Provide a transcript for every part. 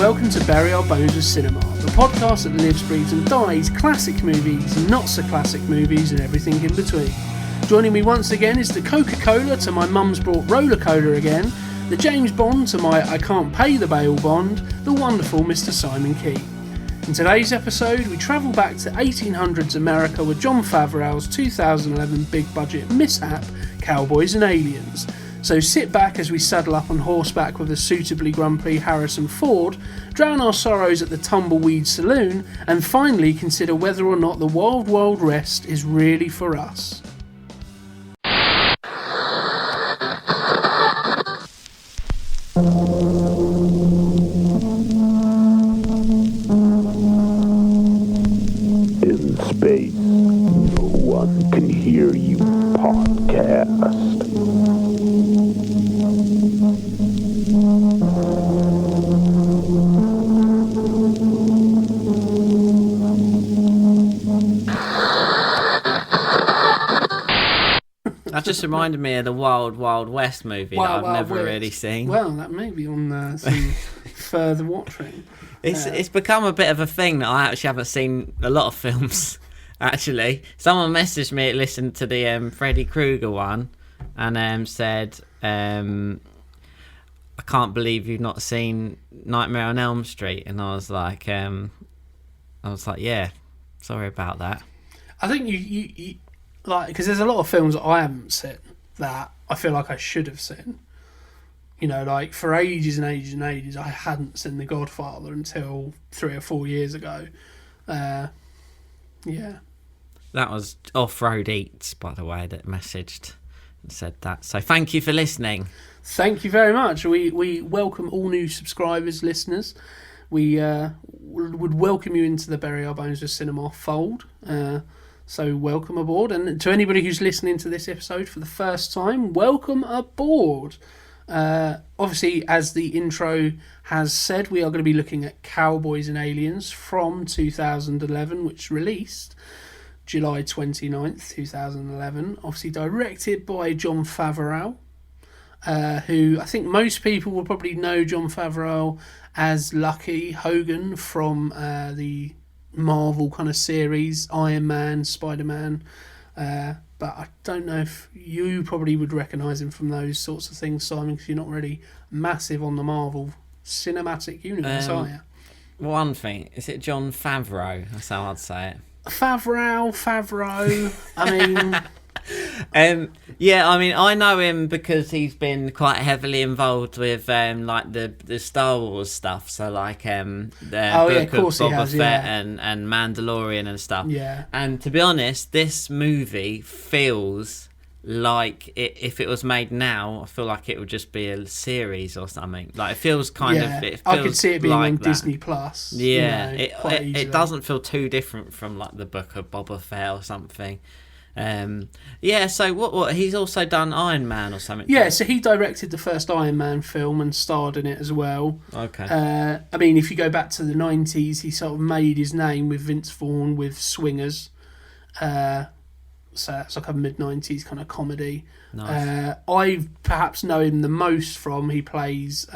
welcome to Bury Our Bones with Cinema, the podcast that lives, breathes and dies classic movies, not so classic movies and everything in between. Joining me once again is the Coca-Cola to my mum's brought roller cola again, the James Bond to my I can't pay the bail bond, the wonderful Mr. Simon Keet. In today's episode, we travel back to 1800s America with Jon Favreau's 2011 big budget mishap, Cowboys and Aliens. So sit back as we saddle up on horseback with a suitably grumpy Harrison Ford, drown our sorrows at the Tumbleweed Saloon, and finally consider whether or not the Wild Wild West is really for us. In space, no one can hear you podcast. That just reminded me of the Wild Wild West movie that I've never really seen. Well, that may be on some further watching. It's become a bit of a thing that I actually haven't seen a lot of films, actually. Someone messaged me, listened to the Freddy Krueger one, and said, I can't believe you've not seen Nightmare on Elm Street. And I was like, yeah, sorry about that. I think you like, because there's a lot of films that I haven't seen that I feel like I should have seen. You know, like for ages and ages and ages, I hadn't seen The Godfather until 3 or 4 years ago. Yeah. That was Off-Road Eats, by the way, that messaged and said that. So thank you for listening. Thank you very much. We welcome all new subscribers, listeners. We would welcome you into the Bury Our Bones with Cinema fold. So welcome aboard. And to anybody who's listening to this episode for the first time, welcome aboard. Obviously, as the intro has said, we are going to be looking at Cowboys and Aliens from 2011, which released July 29th, 2011. Obviously directed by Jon Favreau, who I think most people will probably know Jon Favreau as Lucky Hogan from the Marvel kind of series, Iron Man, Spider-Man. But I don't know if you probably would recognise him from those sorts of things, Simon, because you're not really massive on the Marvel cinematic universe, are you? One thing, is it Jon Favreau? That's how I'd say it. Favreau. I mean... yeah, I mean, I know him because he's been quite heavily involved with like the Star Wars stuff. So like the Book of Boba Fett and Mandalorian and stuff. Yeah. And to be honest, this movie feels like if it was made now, I feel like it would just be a series or something. Like it feels kind of. It feels I could see it being like on that. Disney Plus. Yeah, you know, it doesn't feel too different from like the Book of Boba Fett or something. So what he's also done Iron Man or something. Yeah, so he directed the first Iron Man film and starred in it as well. Okay. I mean, if you go back to the 90s, he sort of made his name with Vince Vaughn with Swingers. So it's like a mid-90s kind of comedy. Nice. I perhaps know him the most from, he plays...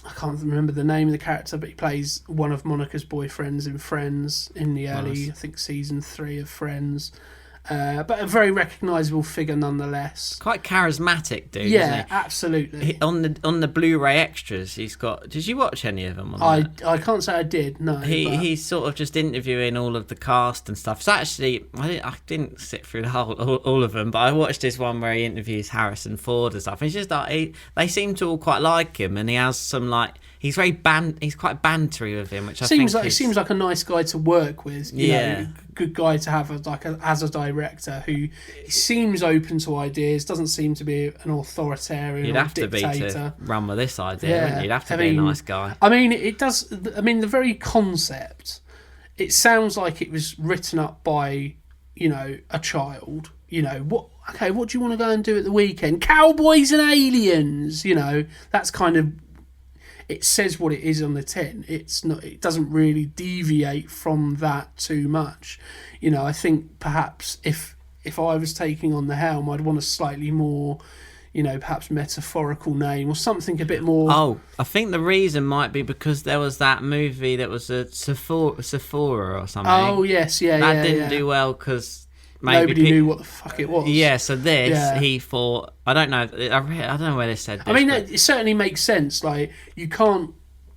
I can't remember the name of the character, but he plays one of Monica's boyfriends in Friends in the early, I think, season 3 of Friends. But a very recognisable figure nonetheless. Quite charismatic dude, yeah, isn't he? Absolutely. On the Blu-ray extras, he's got... Did you watch any of them? I can't say I did, no. He's sort of just interviewing all of the cast and stuff. So actually, I didn't sit through the all of them, but I watched this one where he interviews Harrison Ford and stuff. It's just like they seem to all quite like him, and he has some like... He's very he's quite bantery with him, which I think he seems like a nice guy to work with. You know, good guy to have as a director who seems open to ideas, doesn't seem to be an authoritarian. You'd have dictator. To be to run with this idea, wouldn't you? You'd have to be a nice guy. I mean, it does. I mean, the very concept. It sounds like it was written up by, you know, a child. You know what? Okay, what do you want to go and do at the weekend? Cowboys and Aliens. You know, that's kind of. It says what it is on the tin. It's not. It doesn't really deviate from that too much. You know, I think perhaps if I was taking on the helm, I'd want a slightly more, perhaps metaphorical name or something a bit more. Oh, I think the reason might be because there was that movie that was a Sephora or something. Oh yes, that didn't do well because nobody knew what the fuck it was. Yeah, so he thought, I don't know. I don't know where they said this. I mean, it certainly makes sense. Like you can't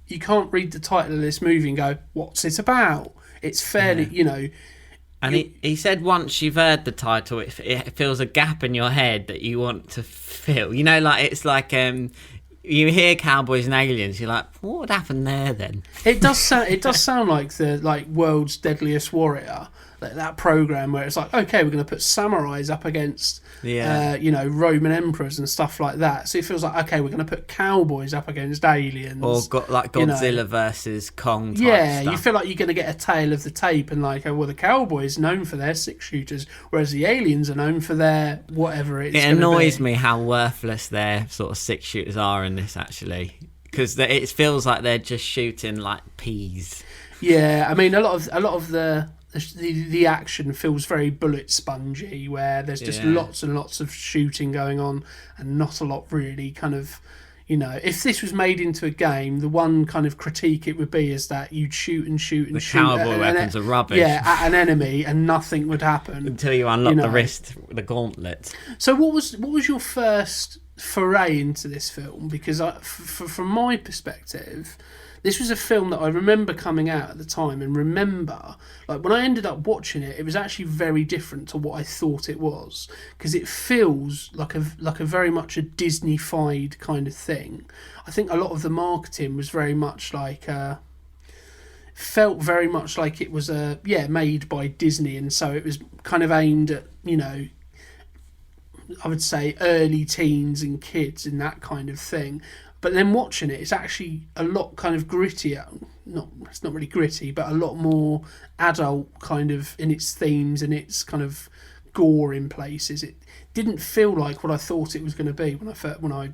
read the title of this movie and go, "What's it about?" It's fairly, And he said once you've heard the title, it fills a gap in your head that you want to fill. It's like you hear Cowboys and Aliens, you're like, what would happen there then? It does sound like the World's Deadliest Warrior, that program where it's like, okay, we're going to put samurais up against Roman emperors and stuff like that. So it feels like, okay, we're going to put cowboys up against aliens, or Godzilla versus Kong type stuff. You feel like you're going to get a tale of the tape, and the cowboys are known for their 6-shooters, whereas the aliens are known for their whatever it's. It annoys me how worthless their sort of 6-shooters are in this, actually, because it feels like they're just shooting like peas. Yeah, I mean, a lot of the action feels very bullet spongy, where there's just lots and lots of shooting going on and not a lot really kind of, if this was made into a game, the one kind of critique it would be is that you'd shoot and shoot and shoot. The cowboy weapons are rubbish. Yeah, at an enemy and nothing would happen. Until you unlock the gauntlet. So what was your first foray into this film? Because from my perspective, this was a film that I remember coming out at the time, and remember, when I ended up watching it, it was actually very different to what I thought it was, because it feels like a very much a Disney-fied kind of thing. I think a lot of the marketing was very much felt very much like it was made by Disney, and so it was kind of aimed at, I would say early teens and kids and that kind of thing. But then watching it, it's actually a lot kind of grittier. It's not really gritty, but a lot more adult kind of in its themes and its kind of gore in places. It didn't feel like what I thought it was going to be when I.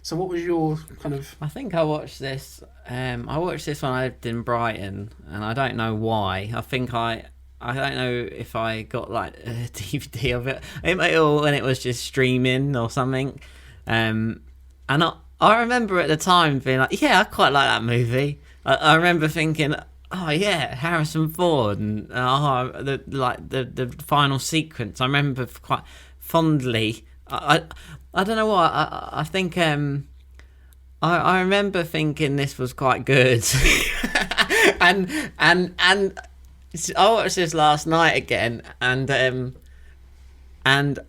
So what was your kind of? I think I watched this. I watched this when I lived in Brighton, and I don't know why. I think I don't know if I got a DVD of it. Or when it was just streaming or something. And I remember at the time being like, yeah, I quite like that movie. I remember thinking, oh yeah, Harrison Ford, and the final sequence. I remember quite fondly. I don't know why. I think I remember thinking this was quite good, and I watched this last night again, and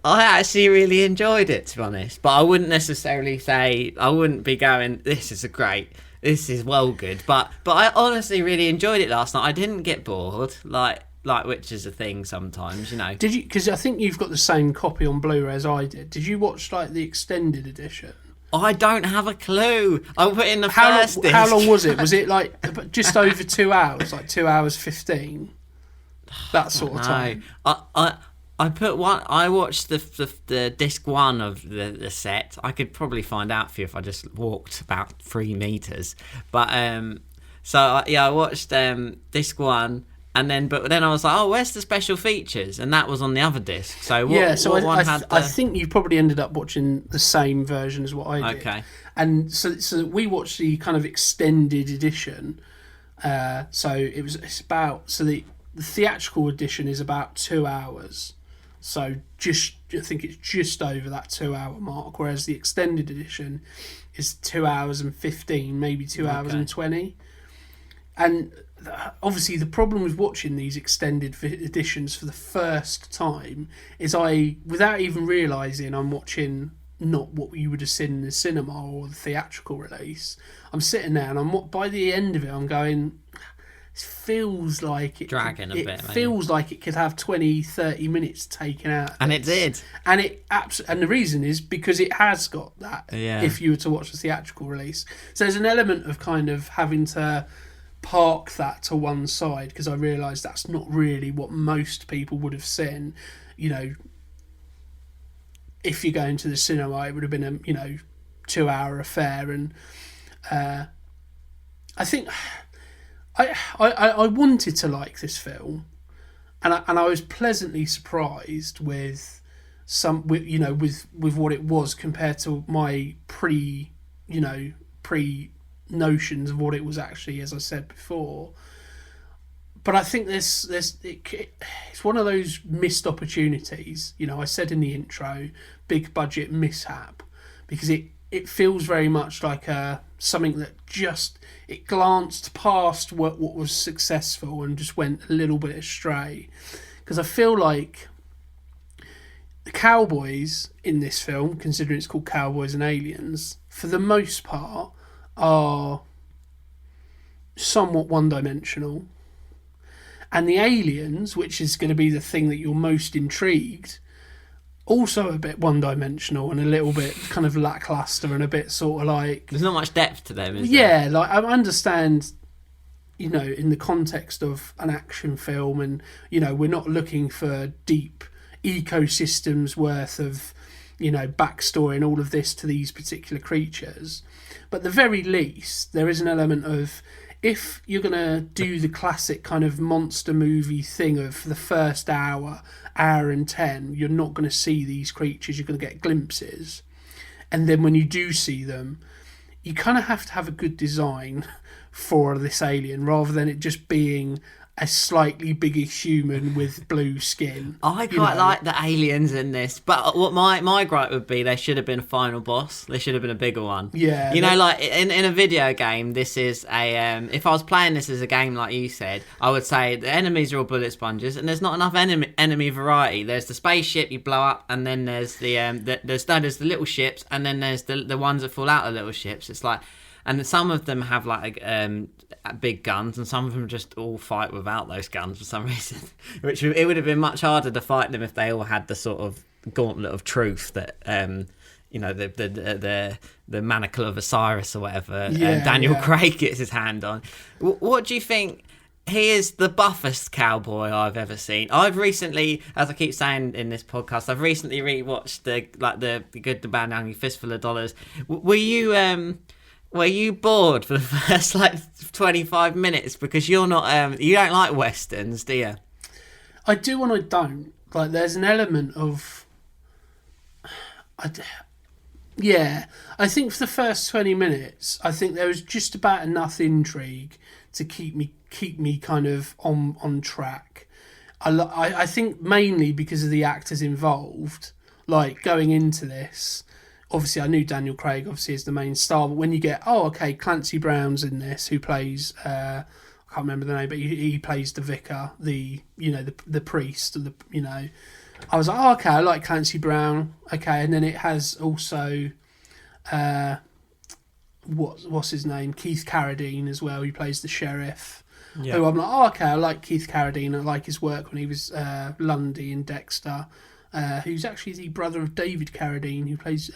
I actually really enjoyed it, to be honest. But I wouldn't necessarily say, I wouldn't be going, this is well good. But I honestly really enjoyed it last night. I didn't get bored, which is a thing sometimes, Did you? Because I think you've got the same copy on Blu-ray as I did. Did you watch the extended edition? I don't have a clue. I put in the first disc. How long was it? Was it just over 2 hours, 2 hours 15? That sort of time. I watched the disc 1 of the set. I could probably find out for you if I just walked about 3 meters. But I watched disc 1, and then I was like, oh, where's the special features? And that was on the other disc. So I think you probably ended up watching the same version as what I did. Okay. And so we watched the kind of extended edition. The theatrical edition is about 2 hours. So I think it's just over that 2 hour mark, whereas the extended edition is 2 hours and 15, maybe 2 hours and 20. And obviously the problem with watching these extended editions for the first time is without even realising I'm watching not what you would have seen in the cinema or the theatrical release, I'm sitting there and by the end of it I'm going, it feels like it dragging a bit. It feels like it could have 20-30 minutes taken out. And it did. And the reason is because it has got that. Yeah. If you were to watch the theatrical release, so there's an element of kind of having to park that to one side, because I realised that's not really what most people would have seen. If you're going to the cinema, it would have been a 2 hour affair, and I think. I wanted to like this film, and I was pleasantly surprised with with what it was compared to my pre notions of what it was actually, as I said before. But I think it's one of those missed opportunities. I said in the intro, big budget mishap, because it feels very much like something that it glanced past what was successful and just went a little bit astray. Because I feel like the Cowboys in this film, considering it's called Cowboys and Aliens, for the most part are somewhat one-dimensional. And the aliens, which is going to be the thing that you're most intrigued, also a bit one-dimensional and a little bit kind of lackluster and a bit sort of like... There's not much depth to them, is there? Yeah, like I understand, in the context of an action film and, we're not looking for deep ecosystems worth of, backstory and all of this to these particular creatures. But at the very least, there is an element of... If you're going to do the classic kind of monster movie thing of the first hour and 10, you're not going to see these creatures, you're going to get glimpses. And then when you do see them, you kind of have to have a good design for this alien, rather than it just being a slightly bigger human with blue skin. I quite like the aliens in this, but what my gripe would be, they should have been a final boss. They should have been a bigger one. Yeah. Like in a video game, this is a... if I was playing this as a game like you said, I would say the enemies are all bullet sponges and there's not enough enemy variety. There's the spaceship you blow up, and then there's there's the little ships, and then there's the ones that fall out of little ships. It's like... And some of them have like big guns, and some of them just all fight without those guns for some reason. It would have been much harder to fight them if they all had the sort of gauntlet of truth that the manacle of Osiris or whatever Daniel Craig gets his hand on. What do you think? He is the buffest cowboy I've ever seen. I've recently, as I keep saying in this podcast, I've recently rewatched the Good, the Bad, and Ugly, Fistful of Dollars. Were you bored for the first 25 minutes? Because you're not you don't like westerns, do you? I do and I don't. Like, there's an element of I think for the first 20 minutes, I think there was just about enough intrigue to keep me kind of on track. I think mainly because of the actors involved. Like, going into this, obviously I knew Daniel Craig obviously is the main star, but when you get Clancy Brown's in this, who plays I can't remember the name, but he plays the vicar, the priest, I was like, okay, I like Clancy Brown, okay. And then it has also what's his name, Keith Carradine as well, who plays the sheriff. Who I'm like, okay, I like Keith Carradine, I like his work when he was Lundy in Dexter. Who's actually the brother of David Carradine, who plays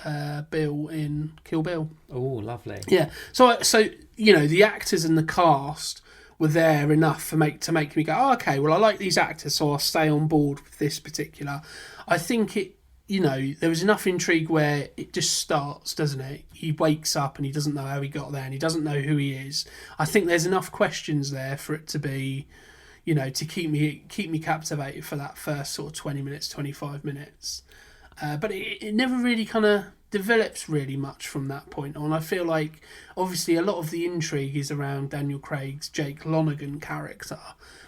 Bill in Kill Bill. Oh, lovely. Yeah. So the actors and the cast were there enough to make me go, okay, well, I like these actors, so I'll stay on board with this particular. I think there was enough intrigue where it just starts, doesn't it? He wakes up and he doesn't know how he got there, and he doesn't know who he is. I think there's enough questions there for it to be... to keep me captivated for that first sort of 20 minutes, 25 minutes. But it never really kind of develops really much from that point on. I feel like, obviously, a lot of the intrigue is around Daniel Craig's Jake Lonergan character.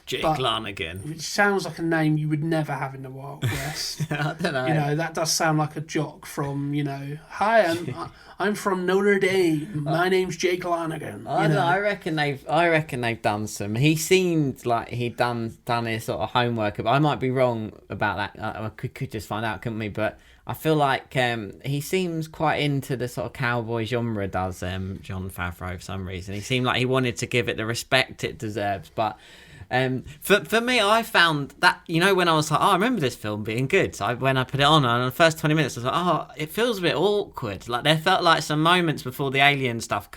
Jake Lonergan. Which sounds like a name you would never have in the Wild West. I don't know. That does sound like a jock from, hi, I'm from Notre Dame. My name's Jake Lonergan. I reckon they've done some. He seemed like he'd done his sort of homework. But I might be wrong about that. I could just find out, couldn't we? But I feel like he seems quite into the sort of cowboy genre, does Jon Favreau, for some reason. He seemed like he wanted to give it the respect it deserves. But for me, I found that, when I was like, I remember this film being good. So when I put it on, and the first 20 minutes, I was like, it feels a bit awkward. Like, there felt like some moments before the alien stuff.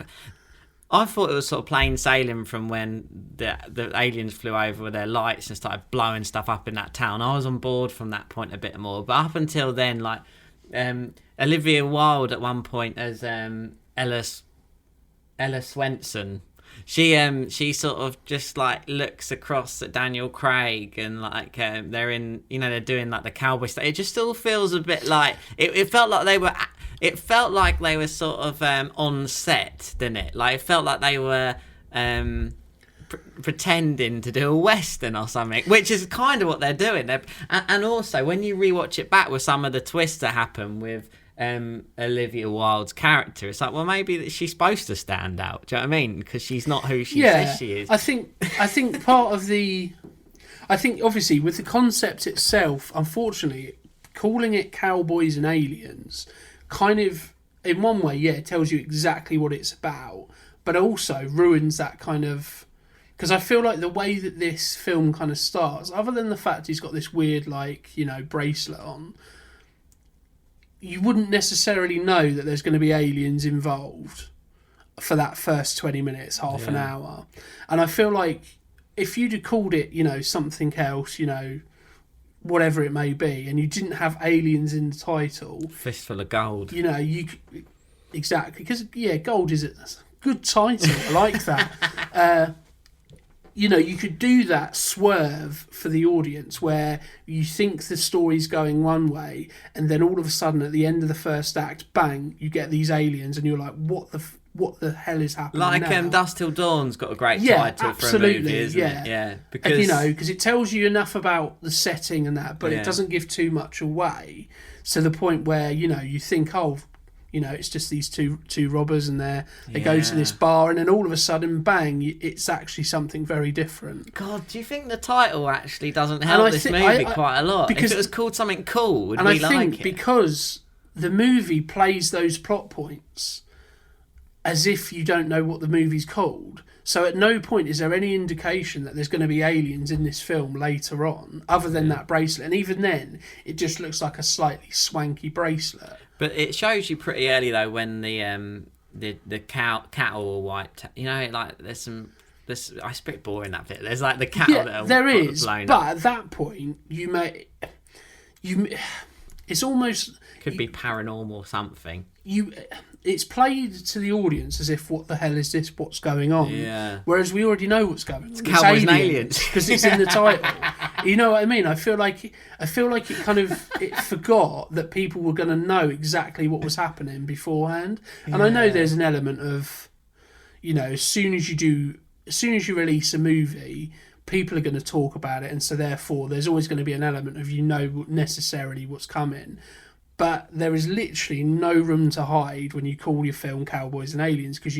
I thought it was sort of plain sailing from when the aliens flew over with their lights and started blowing stuff up in that town. I was on board from that point a bit more. But up until then, like, Olivia Wilde at one point as Ella Swenson She sort of just like looks across at Daniel Craig and like they're in, they're doing like the cowboy stuff. It just still feels a bit like it felt like they were. It felt like they were sort of on set, didn't it? Like it felt like they were pretending to do a western or something, which is kind of what they're doing. And also when you rewatch it back with some of the twists that happen with Olivia Wilde's character, it's like, well, maybe she's supposed to stand out. Do you know what I mean? Because she's not who she says she is. I think part of the, obviously with the concept itself, unfortunately, calling it Cowboys and Aliens, kind of in one way, it tells you exactly what it's about, but also ruins that kind of, because I feel like the way that this film kind of starts, other than the fact he's got this weird bracelet on, you wouldn't necessarily know that there's going to be aliens involved for that first 20 minutes, half an hour. And I feel like if you'd have called it, something else, whatever it may be, and you didn't have aliens in the title... Fistful of Gold. Exactly. Because, Gold is a good title. I like that. You could do that swerve for the audience where you think the story's going one way and then all of a sudden at the end of the first act, bang, you get these aliens and you're like, what the hell is happening now? Dusk Till Dawn's got a great title for a movie, isn't it? Yeah, because... because it tells you enough about the setting and that, but it doesn't give too much away. So the point where, you think, it's just these two robbers and they go to this bar and then all of a sudden, bang, it's actually something very different. God, do you think the title actually doesn't help this movie quite a lot? Because if it was called something cool, would we like it? Because the movie plays those plot points as if you don't know what the movie's called. So at no point is there any indication that there's going to be aliens in this film later on, other than that bracelet. And even then, it just looks like a slightly swanky bracelet. But it shows you pretty early though when the cattle are wiped. There's some. It's a bit boring that bit. There's like the cattle that are there is, blown but up. at that point it's almost could be paranormal or something. It's played to the audience as if, what the hell is this? What's going on? Yeah. Whereas we already know what's going on. It's Cowboys and Aliens because it's in the title. You know what I mean? I feel like it kind of forgot that people were going to know exactly what was happening beforehand. And I know there's an element of, as soon as you release a movie, people are going to talk about it, and so therefore there's always going to be an element of necessarily what's coming. But there is literally no room to hide when you call your film Cowboys and Aliens, because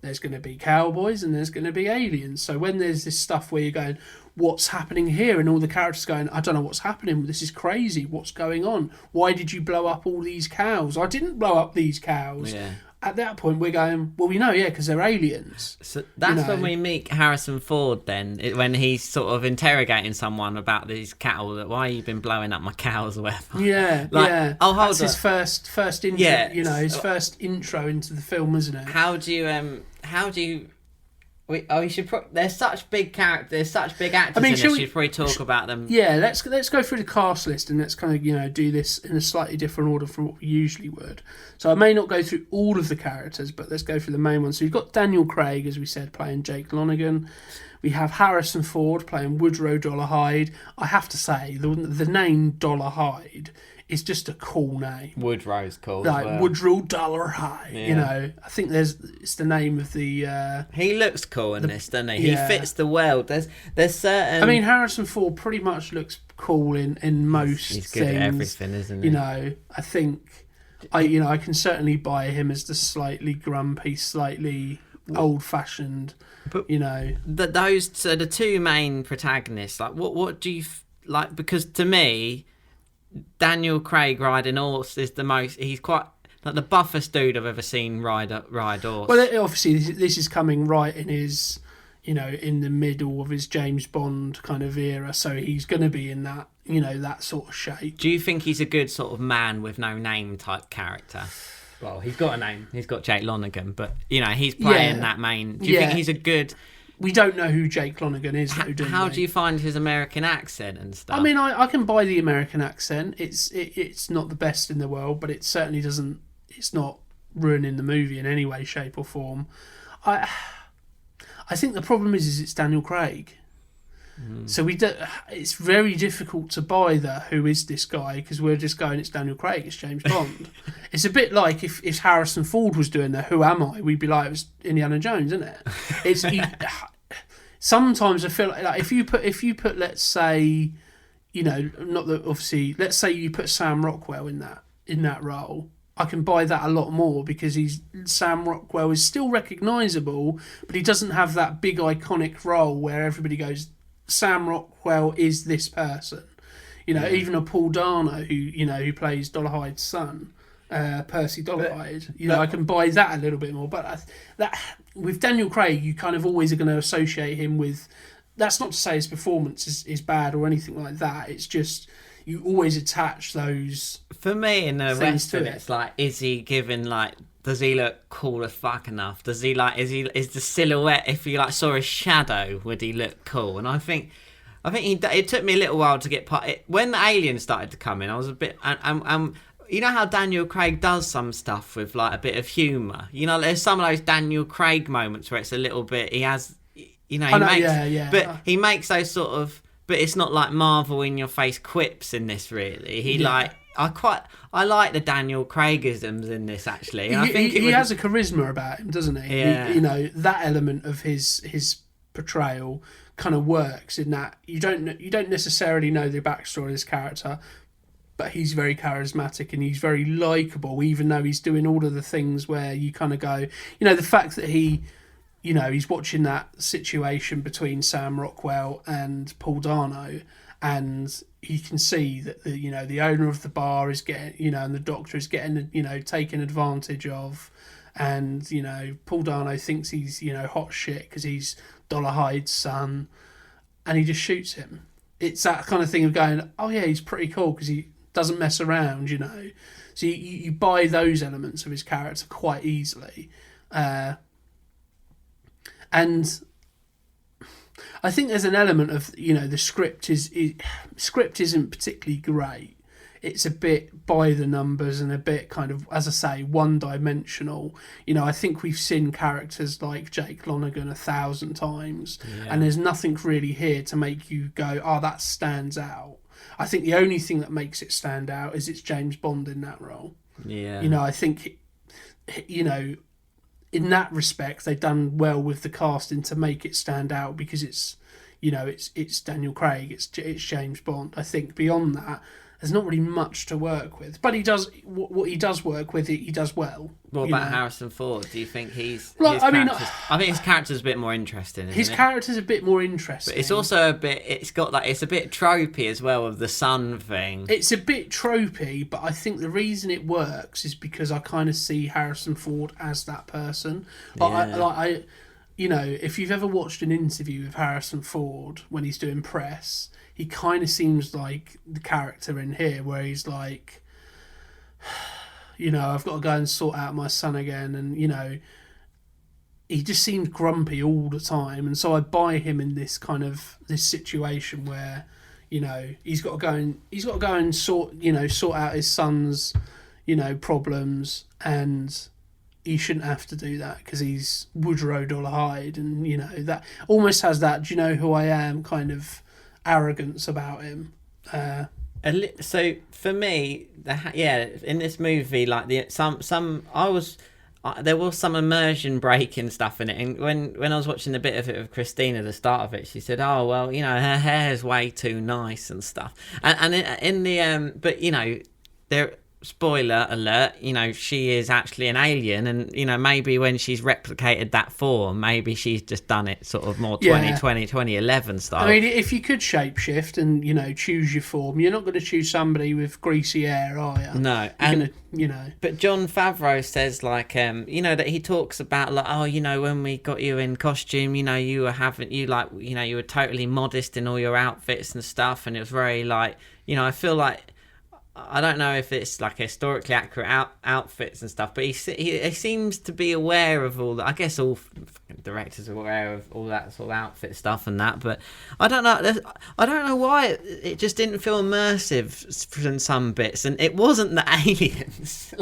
there's going to be cowboys and there's going to be aliens. So when there's this stuff where you're going, what's happening here? And all the characters going, I don't know what's happening. This is crazy. What's going on? Why did you blow up all these cows? I didn't blow up these cows. Yeah. At that point, we're going, well, we know, because they're aliens. So that's when we meet Harrison Ford then, when he's sort of interrogating someone about these cattle, that why you been blowing up my cows or whatever. Yeah, that's his first intro, his first intro into the film, isn't it? How do you... we should. There's such big characters. There's such big actors in this. We should probably talk about them. Yeah, let's go through the cast list and let's kind of do this in a slightly different order from what we usually would. So I may not go through all of the characters, but let's go through the main ones. So you've got Daniel Craig, as we said, playing Jake Lonergan. We have Harrison Ford playing Woodrow Dollarhide. I have to say the name Dollarhide is just a cool name. Woodrow's cool. Like as well. Woodrow Dollarhide. Yeah. I think it's the name of the. He looks cool in this, doesn't he? Yeah. He fits the world. There's certain. I mean, Harrison Ford pretty much looks cool in most things. He's good at everything, isn't he? I think, I can certainly buy him as the slightly grumpy, slightly old-fashioned. But those are the two main protagonists. Like, what do you like? Because to me, Daniel Craig riding horse is the most. He's quite like the buffest dude I've ever seen ride horse. Well, obviously, this is coming right in his, in the middle of his James Bond kind of era. So he's going to be in that, that sort of shape. Do you think he's a good sort of man with no name type character? Well, he's got a name. He's got Jake Lonergan, but he's playing that main. Do you think he's a good? We don't know who Jake Lonergan is, though, do we? How do you find his American accent and stuff? I mean, I can buy the American accent. It's not the best in the world, but it certainly doesn't. It's not ruining the movie in any way, shape, or form. I think the problem is it's Daniel Craig. So it's very difficult to buy who is this guy, because we're just going, it's Daniel Craig, it's James Bond. It's a bit like if Harrison Ford was doing the Who Am I, we'd be like, it was Indiana Jones, isn't it? Sometimes I feel like if you put let's say, not that obviously, let's say you put Sam Rockwell in that role, I can buy that a lot more, because Sam Rockwell is still recognisable, but he doesn't have that big iconic role where everybody goes, Sam Rockwell is this person. Even a Paul Dano who plays Dollarhide's son, Percy Dollarhide. I can buy that a little bit more. But that with Daniel Craig, you kind of always are going to associate him with. That's not to say his performance is bad or anything like that. It's just you always attach those. For me, in the rest of it, it's like, is he given like? Does he look cool as fuck enough? Does he is the silhouette, if you saw his shadow, would he look cool? And I think it took me a little while to get when the aliens started to come in. I was a bit you know how Daniel Craig does some stuff with a bit of humour. There's some of those Daniel Craig moments where it's a little bit he makes those sort of, but it's not like Marvel in your face quips in this really. I like the Daniel Craigisms in this, actually. And I think he has a charisma about him, doesn't he? Yeah. That element of his portrayal kind of works in that you don't necessarily know the backstory of this character, but he's very charismatic and he's very likeable, even though he's doing all of the things where you kind of go, the fact that he's watching that situation between Sam Rockwell and Paul Dano, and he can see that the owner of the bar is getting, and the doctor is getting, taken advantage of, and Paul Dano thinks he's hot shit because he's Dollarhide's son, and he just shoots him. It's that kind of thing of going, oh yeah, he's pretty cool because he doesn't mess around, So you buy those elements of his character quite easily, and I think there's an element of the script script isn't particularly great. It's a bit by the numbers and a bit kind of, as I say, one-dimensional. I think we've seen characters like Jake Lonergan 1,000 times, and there's nothing really here to make you go, oh, that stands out. I think the only thing that makes it stand out is it's James Bond in that role. Yeah. I think, in that respect, they've done well with the casting to make it stand out, because it's Daniel Craig, it's James Bond. I think beyond that, there's not really much to work with. But he does what he does work with. He does well. What about Harrison Ford? Do you think he's? I think his character's a bit more interesting. His character's a bit more interesting. But it's also a bit. It's a bit tropey as well with the sun thing. It's a bit tropey, but I think the reason it works is because I kind of see Harrison Ford as that person. If you've ever watched an interview with Harrison Ford when he's doing press, he kind of seems like the character in here, where he's like, I've got to go and sort out my son again, and he just seems grumpy all the time, and so I buy him in this situation where he's got to go and sort out his son's problems, and he shouldn't have to do that because he's Woodrow Dollarhide, and that almost has that "do you know who I am" kind of arrogance about him. So for me, in this movie, there was some immersion breaking stuff in it, and when I was watching a bit of it with Christina at the start of it, she said, "Oh well, her hair's way too nice and stuff," and in the but there. Spoiler alert, she is actually an alien, and maybe when she's replicated that form, maybe she's just done it sort of more 2020 2011 style. I mean, if you could shapeshift and choose your form, you're not going to choose somebody with greasy hair, are you? No. But Jon Favreau says that he talks about when we got you in costume, you were totally modest in all your outfits and stuff, and it was very I feel like, I don't know if it's historically accurate outfits and stuff, but he seems to be aware of all that. I guess all directors are aware of all that sort of outfit stuff and that, but I don't know why it just didn't feel immersive in some bits, and it wasn't the aliens.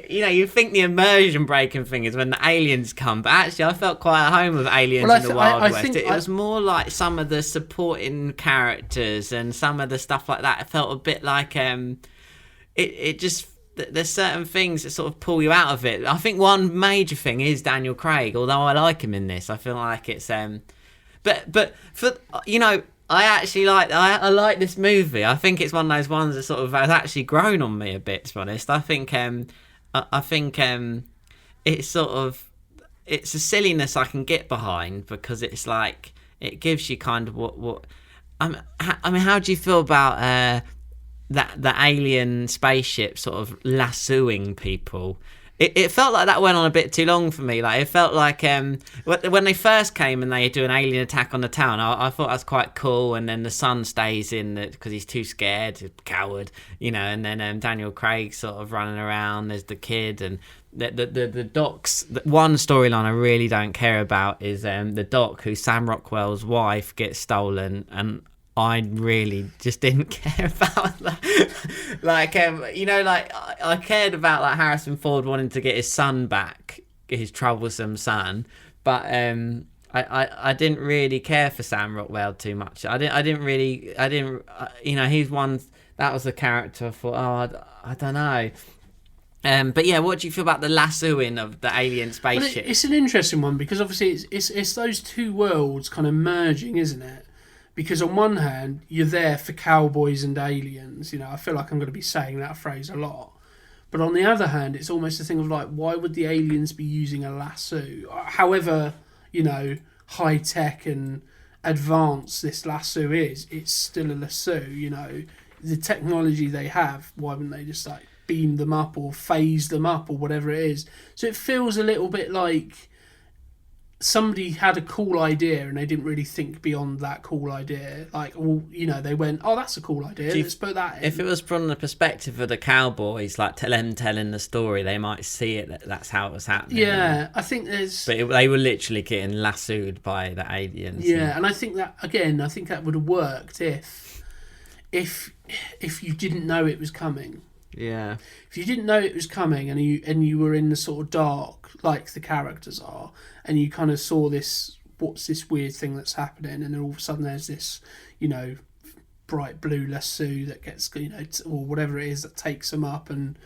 You think the immersion breaking thing is when the aliens come, but actually I felt quite at home with aliens in the Wild West. It was more like some of the supporting characters and some of the stuff like that. It felt a bit like it just. There's certain things that sort of pull you out of it. I think one major thing is Daniel Craig, although I like him in this. I feel like it's but for I actually I like this movie. I think it's one of those ones that sort of has actually grown on me a bit, to be honest. I think it's sort of, it's a silliness I can get behind, because it's like it gives you kind of what I mean, how do you feel about that the alien spaceship sort of lassoing people? It felt like that went on a bit too long for me. Like, it felt like when they first came and they do an alien attack on the town, I thought that was quite cool. And then the son stays in because he's too scared, coward, and then Daniel Craig sort of running around. There's the kid and the docs. One storyline I really don't care about is the doc who Sam Rockwell's wife gets stolen, and I really just didn't care about that. I cared about Harrison Ford wanting to get his son back, his troublesome son, but I didn't really care for Sam Rockwell too much. He's one that was a character I thought, I don't know. But yeah, what do you feel about the lassoing of the alien spaceship? It's an interesting one, because obviously it's those two worlds kind of merging, isn't it? Because on one hand, you're there for Cowboys and Aliens. I feel like I'm going to be saying that phrase a lot. But on the other hand, it's almost a thing of like, why would the aliens be using a lasso? However, high tech and advanced this lasso is, it's still a lasso. The technology they have, why wouldn't they just beam them up or phase them up or whatever it is? So it feels a little bit like somebody had a cool idea and they didn't really think beyond that cool idea. They went, oh, that's a cool idea, let's put that in. If it was from the perspective of the Cowboys, telling the story, they might see it that's how it was happening. Yeah, I think there's... But they were literally getting lassoed by the aliens. Yeah, and I think that, again, would have worked if you didn't know it was coming. Yeah. If you didn't know it was coming and you were in the sort of dark, like the characters are, and you kind of saw what's this weird thing that's happening, and then all of a sudden there's this, bright blue lasso that gets, or whatever it is that takes them up, and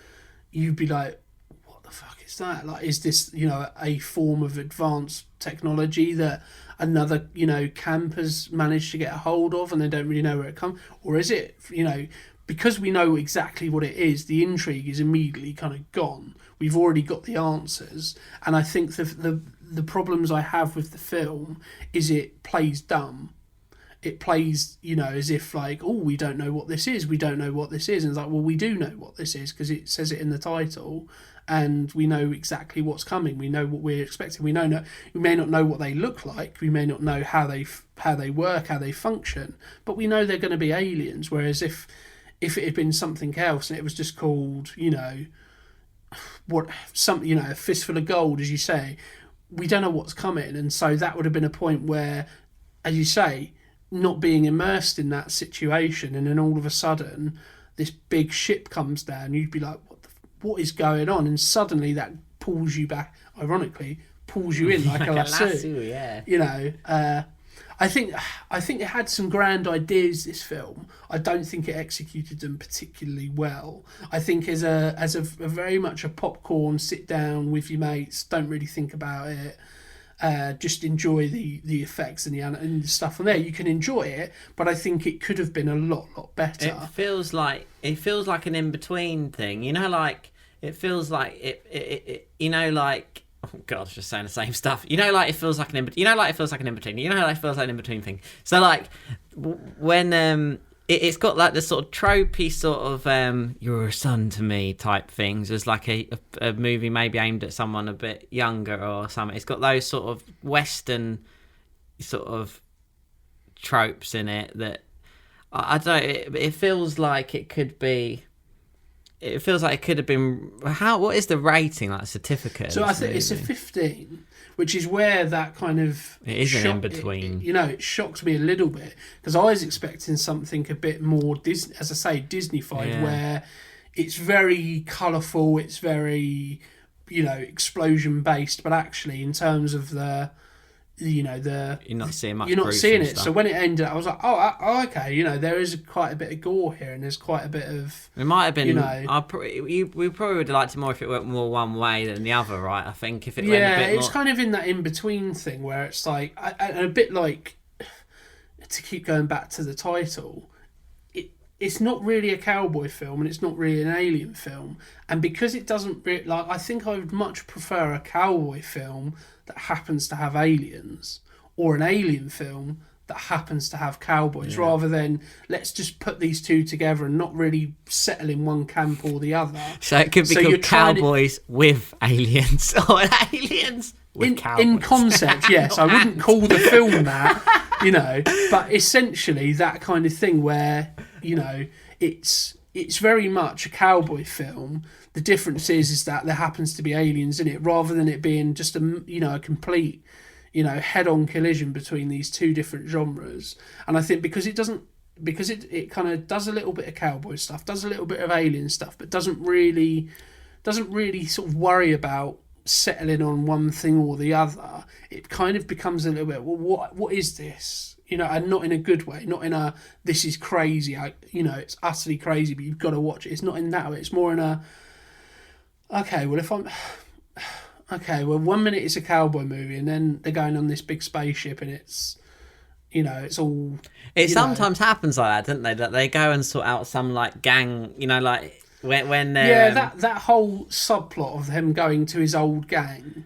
you'd be like, what the fuck is that? Is this, a form of advanced technology that another, camp has managed to get a hold of and they don't really know where it comes? Or is it, because we know exactly what it is, the intrigue is immediately kind of gone. We've already got the answers. And I think the problems I have with the film is it plays dumb. It plays, as if we don't know what this is. We don't know what this is. And it's like, well, we do know what this is because it says it in the title. And we know exactly what's coming. We know what we're expecting. We may not know what they look like. We may not know how they work, how they function. But we know they're going to be aliens. Whereas if it had been something else and it was just called, a fistful of gold, as you say, we don't know what's coming. And so that would have been a point where, as you say, not being immersed in that situation, and then all of a sudden this big ship comes down, you'd be like, what is going on? And suddenly that pulls you back, ironically, pulls you in like a lasso. Yeah. I think it had some grand ideas, this film. I don't think it executed them particularly well. I think as a very much a popcorn, sit down with your mates, don't really think about it, just enjoy the effects and the stuff on there. You can enjoy it, but I think it could have been a lot better. It feels like an in-between thing. It feels like it oh God, I was just saying the same stuff. It feels like an in-between. It feels like an in-between. It feels like an in-between thing. So when it's got the sort of tropey sort of you're a son to me type things. There's a movie maybe aimed at someone a bit younger or something. It's got those sort of Western sort of tropes in it that I don't know. It feels like it could be. it feels like it could have been. What is the rating, like certificate? So I think it's a 15, which is where that kind of it is an in between. It shocked me a little bit because I was expecting something a bit more Disney, as I say, Disney-fied, where it's very colourful, it's very explosion based, but actually in terms of you're not seeing much. You're not seeing it. Stuff. So when it ended, I was like, oh, okay. There is quite a bit of gore here, and there's quite a bit of. It might have been. We probably would have liked it more if it went more one way than the other, right? I think if it went a bit it's kind of in that in between thing where it's like, a bit like, to keep going back to the title. It's not really a cowboy film, and it's not really an alien film, and because it doesn't I think I would much prefer a cowboy film that happens to have aliens, or an alien film that happens to have cowboys, rather than let's just put these two together and not really settle in one camp or the other. So it could be called Cowboys with Aliens, or Aliens with Cowboys. In concept, yes. I wouldn't call the film that, but essentially that kind of thing where, it's very much a cowboy film. The difference is that there happens to be aliens in it, rather than it being just a complete, head-on collision between these two different genres. And I think because it kind of does a little bit of cowboy stuff, does a little bit of alien stuff, but doesn't really sort of worry about settling on one thing or the other, it kind of becomes a little bit, well, what is this? And not in a good way, not in a, this is crazy, it's utterly crazy, but you've got to watch it. It's not in that way. It's more in a, okay, well, 1 minute it's a cowboy movie, and then they're going on this big spaceship, and it's, it's all... It sometimes happens like that, doesn't they? That they go and sort out some, like, gang, like, when they're... Yeah, that whole subplot of him going to his old gang...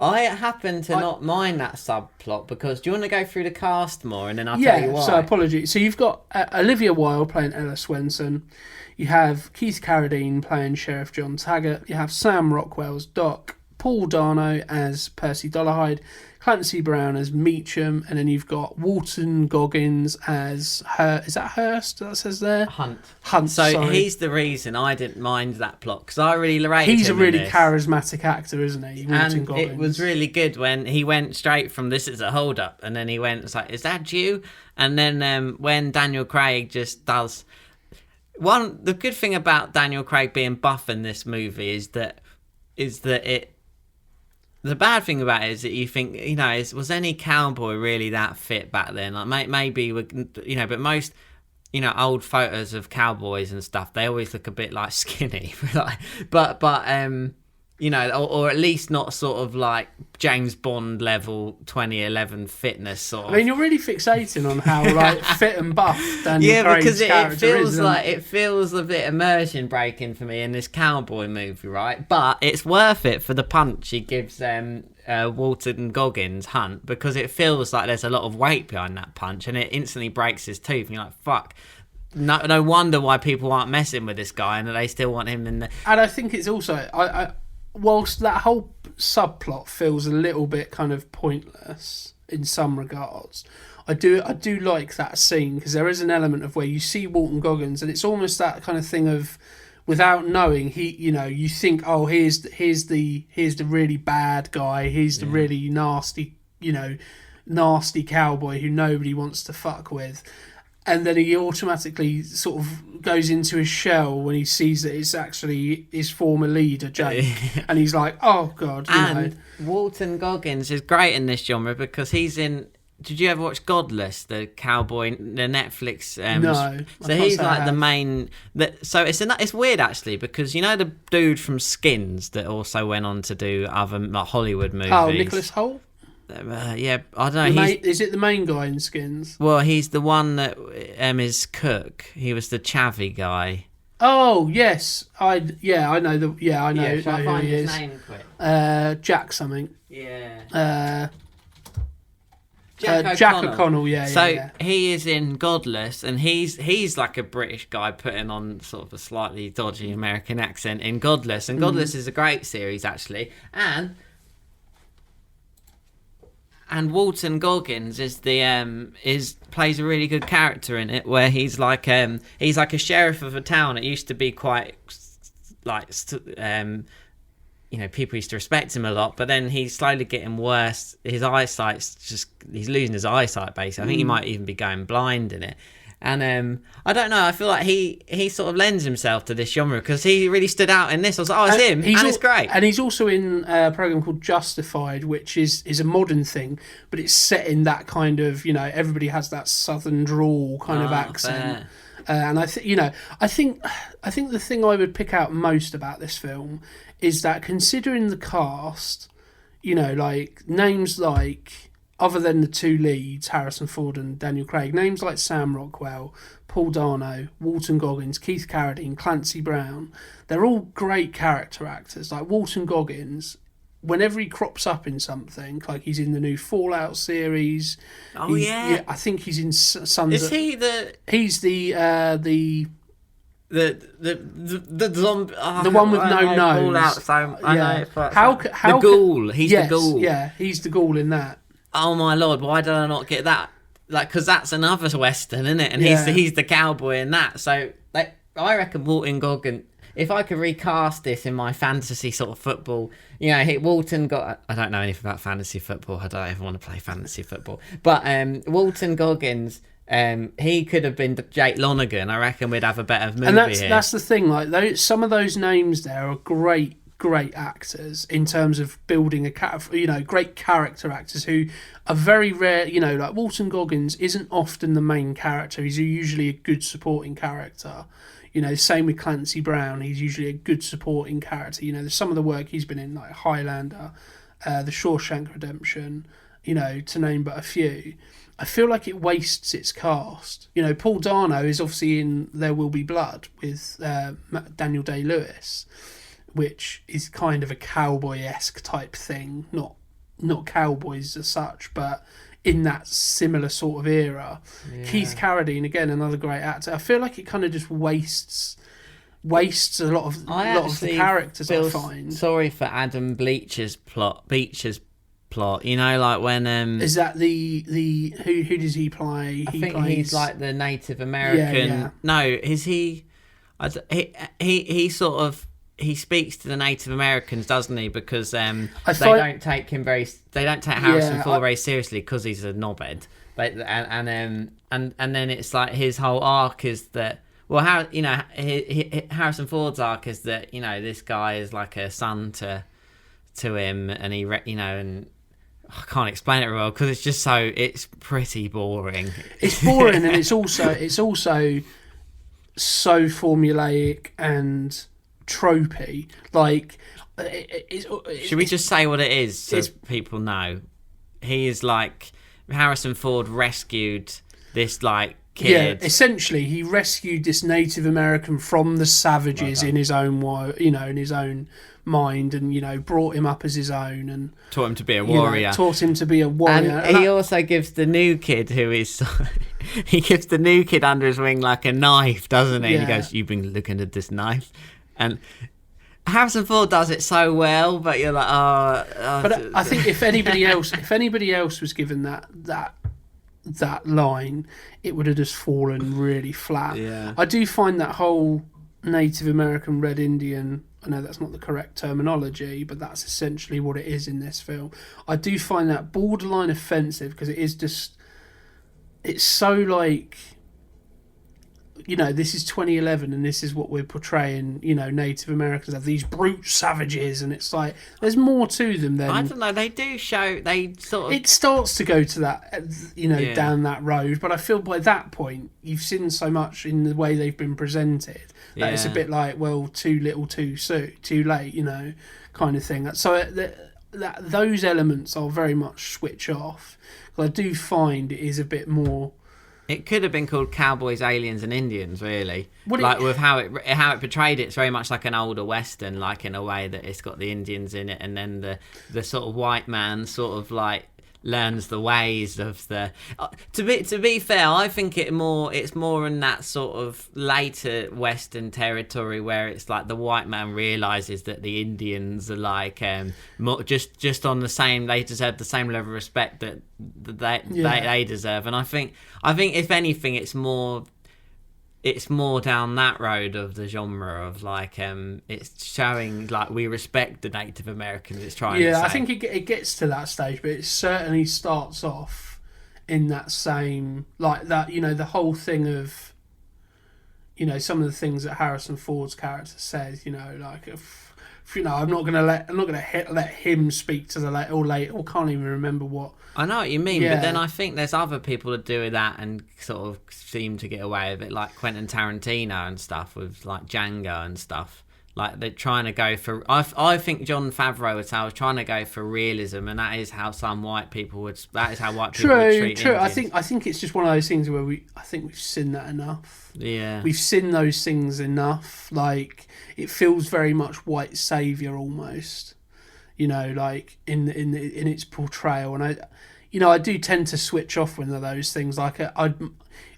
I happen to not mind that subplot, because do you want to go through the cast more, and then I'll tell you why? So apologies. So you've got Olivia Wilde playing Ella Swenson. You have Keith Carradine playing Sheriff John Taggart. You have Sam Rockwell as Doc. Paul Dano as Percy Dolarhyde. Clancy Brown as Meacham. And then you've got Walton Goggins as is that Hurst that says there? Hunt. So sorry. He's the reason I didn't mind that plot, because I really rated him. He's a really charismatic actor, isn't he? Walton Goggins. It was really good when he went straight from "this is a hold up," and then he went, "It's like, is that you?" And then when Daniel Craig just does the good thing about Daniel Craig being buff in this movie is that it. The bad thing about it is that you think, was any cowboy really that fit back then? Like maybe, but most, old photos of cowboys and stuff, they always look a bit like skinny, but or at least not sort of like James Bond level 2011 fitness sort of. I mean, you're really fixating on how like fit and buff Daniel Craig's because it feels a bit immersion breaking for me in this cowboy movie, right? But it's worth it for the punch he gives Walton Goggins, Hunt, because it feels like there's a lot of weight behind that punch, and it instantly breaks his tooth. And you're like, fuck. No wonder why people aren't messing with this guy, and they still want him in the. And I think it's also whilst that whole subplot feels a little bit kind of pointless in some regards, I do like that scene, because there is an element of where you see Walton Goggins, and it's almost that kind of thing of, without knowing, you think, oh, here's the really bad guy, he's the really nasty cowboy who nobody wants to fuck with. And then he automatically sort of goes into his shell when he sees that it's actually his former leader, Jake. And he's like, oh, God. Walton Goggins is great in this genre because he's in... Did you ever watch Godless, the cowboy, the Netflix... no. So he's like the main... So it's weird, actually, because you know the dude from Skins that also went on to do other Hollywood movies? Oh, Nicholas Hoult? Yeah, I don't know. Is it the main guy in Skins? Well, he's the one that is Cook. He was the chavvy guy. Oh yes, I know. Yeah, shall I find his name quick? Jack something. Yeah. Jack O'Connell. Yeah. He is in Godless, and he's like a British guy putting on sort of a slightly dodgy American accent in Godless, and Godless is a great series actually, And Walton Goggins is plays a really good character in it, where he's like a sheriff of a town. It used to be quite people used to respect him a lot, but then he's slowly getting worse. His he's losing his eyesight, basically. I think he might even be going blind in it. And I don't know, I feel like he sort of lends himself to this genre because he really stood out in this. I was like, it's him, and it's great. And he's also in a program called Justified, which is a modern thing, but it's set in that kind of, everybody has that southern drawl kind of accent. And I think the thing I would pick out most about this film is that, considering the cast, names like, other than the two leads, Harrison Ford and Daniel Craig, names like Sam Rockwell, Paul Dano, Walton Goggins, Keith Carradine, Clancy Brown, they're all great character actors. Like Walton Goggins, whenever he crops up in something, like he's in the new Fallout series. Oh, yeah. I think he's in Sons. Is he the... He's the zombie... the one with no nose. Fallout, so I know. The ghoul. He's the ghoul. Yeah, he's the ghoul in that. Oh my lord! Why did I not get that? Because that's another western, isn't it? And he's the cowboy in that. So I reckon Walton Goggins. If I could recast this in my fantasy sort of football, Walton got. I don't know anything about fantasy football. I don't ever want to play fantasy football. But Walton Goggins, he could have been Jake Lonergan. I reckon we'd have a better movie. And here. That's the thing. Like some of those names there are great actors in terms of building great character actors who are very rare. Like Walton Goggins isn't often the main character. He's usually a good supporting character. Same with Clancy Brown. He's usually a good supporting character. There's some of the work he's been in, like Highlander, The Shawshank Redemption, to name but a few. I feel like it wastes its cast. Paul Dano is obviously in There Will Be Blood with Daniel Day-Lewis, which is kind of a cowboy-esque type thing, not cowboys as such, but in that similar sort of era. Yeah. Keith Carradine, again, another great actor. I feel like it kind of just wastes a lot of the characters. I find sorry for Adam Beecher's plot. Like when is that the who does he play? I think he's like the Native American. Yeah. No, is he? He sort of. He speaks to the Native Americans, doesn't he? Because they don't take Harrison Ford very seriously because he's a knobhead. And then it's like his whole arc is that Harrison Ford's arc is that this guy is like a son to him, and and I can't explain it very well because it's pretty boring. It's boring, and it's also so formulaic and tropey. Like, should we just say what it is so people know? He is like Harrison Ford rescued this like kid. Yeah, essentially he rescued this Native American from the savages in his own in his own mind, and brought him up as his own and taught him to be a warrior. And he also gives the new kid he gives the new kid under his wing like a knife, doesn't he? Yeah. And he goes, "You've been looking at this knife." And Harrison Ford does it so well, but you're like, oh. But I think if anybody else was given that line, it would have just fallen really flat. Yeah. I do find that whole Native American Red Indian, I know that's not the correct terminology, but that's essentially what it is in this film. I do find that borderline offensive because it's so like, this is 2011 and this is what we're portraying, Native Americans as these brute savages, and it's like there's more to them than... I don't know, they do show, they sort of... It starts to go to that, down that road, but I feel by that point you've seen so much in the way they've been presented that it's a bit like, well, too little too soon, too late, kind of thing. So those elements are very much switch off. I do find it is a bit more... It could have been called Cowboys, Aliens and Indians, really. With how it portrayed it, it's very much like an older Western, like in a way that it's got the Indians in it, and then the sort of white man sort of like learns the ways of the... To be fair, I think it's more in that sort of later Western territory where it's like the white man realises that the Indians are like more, just on the same... They deserve the same level of respect that they deserve, and I think if anything, it's more it's more down that road of the genre of like it's showing like we respect the Native Americans. It's trying to say. I think it gets to that stage, but it certainly starts off in that same like that. You know, the whole thing of, you know, some of the things that Harrison Ford's character says. You know, like if you know, I'm not gonna let him speak to the or can't even remember what. I know what you mean, but then I think there's other people that do that and sort of seem to get away with it, like Quentin Tarantino and stuff with like Django and stuff. Like they're trying to go for. I think Jon Favreau was trying to go for realism, and that is how some white people would. That is how white people would treat True. Indians. I think it's just one of those things where I think we've seen that enough. Yeah, we've seen those things enough. Like it feels very much white savior almost. You know, like in its portrayal, and I do tend to switch off one of those things. Like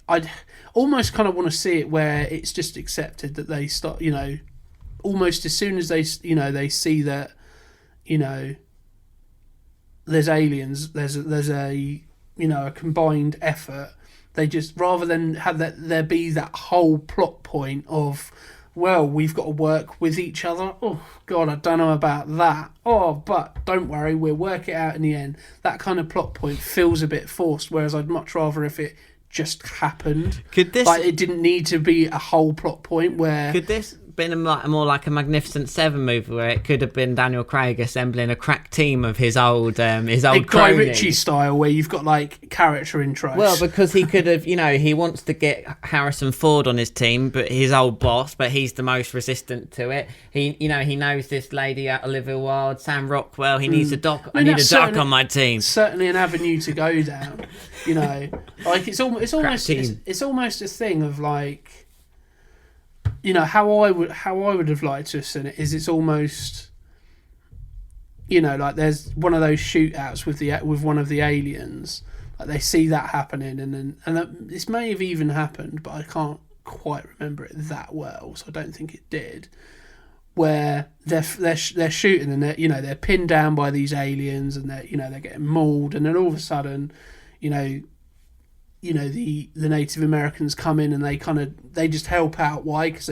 I'd almost kind of want to see it where it's just accepted that they start. You know, almost as soon as they see that, you know, there's aliens, there's a a combined effort. They just, rather than have there be that whole plot point of, well, we've got to work with each other. Oh, God, I don't know about that. Oh, but don't worry, we'll work it out in the end. That kind of plot point feels a bit forced, whereas I'd much rather if it just happened. Could this... Like, it didn't need to be a whole plot point where... Could this been more like a Magnificent Seven movie where it could have been Daniel Craig assembling a crack team of his old Guy Ritchie style, where you've got like character intros. Well, because he could have, he wants to get Harrison Ford on his team, but his old boss, but he's the most resistant to it. He knows this lady, Olivia Wilde, Sam Rockwell. He needs a doc. I need a doc on my team. Certainly an avenue to go down. Like it's almost a thing of like. How I would have liked to have seen it is it's almost, like there's one of those shootouts with one of the aliens, like they see that happening and this may have even happened, but I can't quite remember it that well, so I don't think it did. Where they're shooting and they're pinned down by these aliens and they're getting mauled, and then all of a sudden, the Native Americans come in and they just help out. Why? Because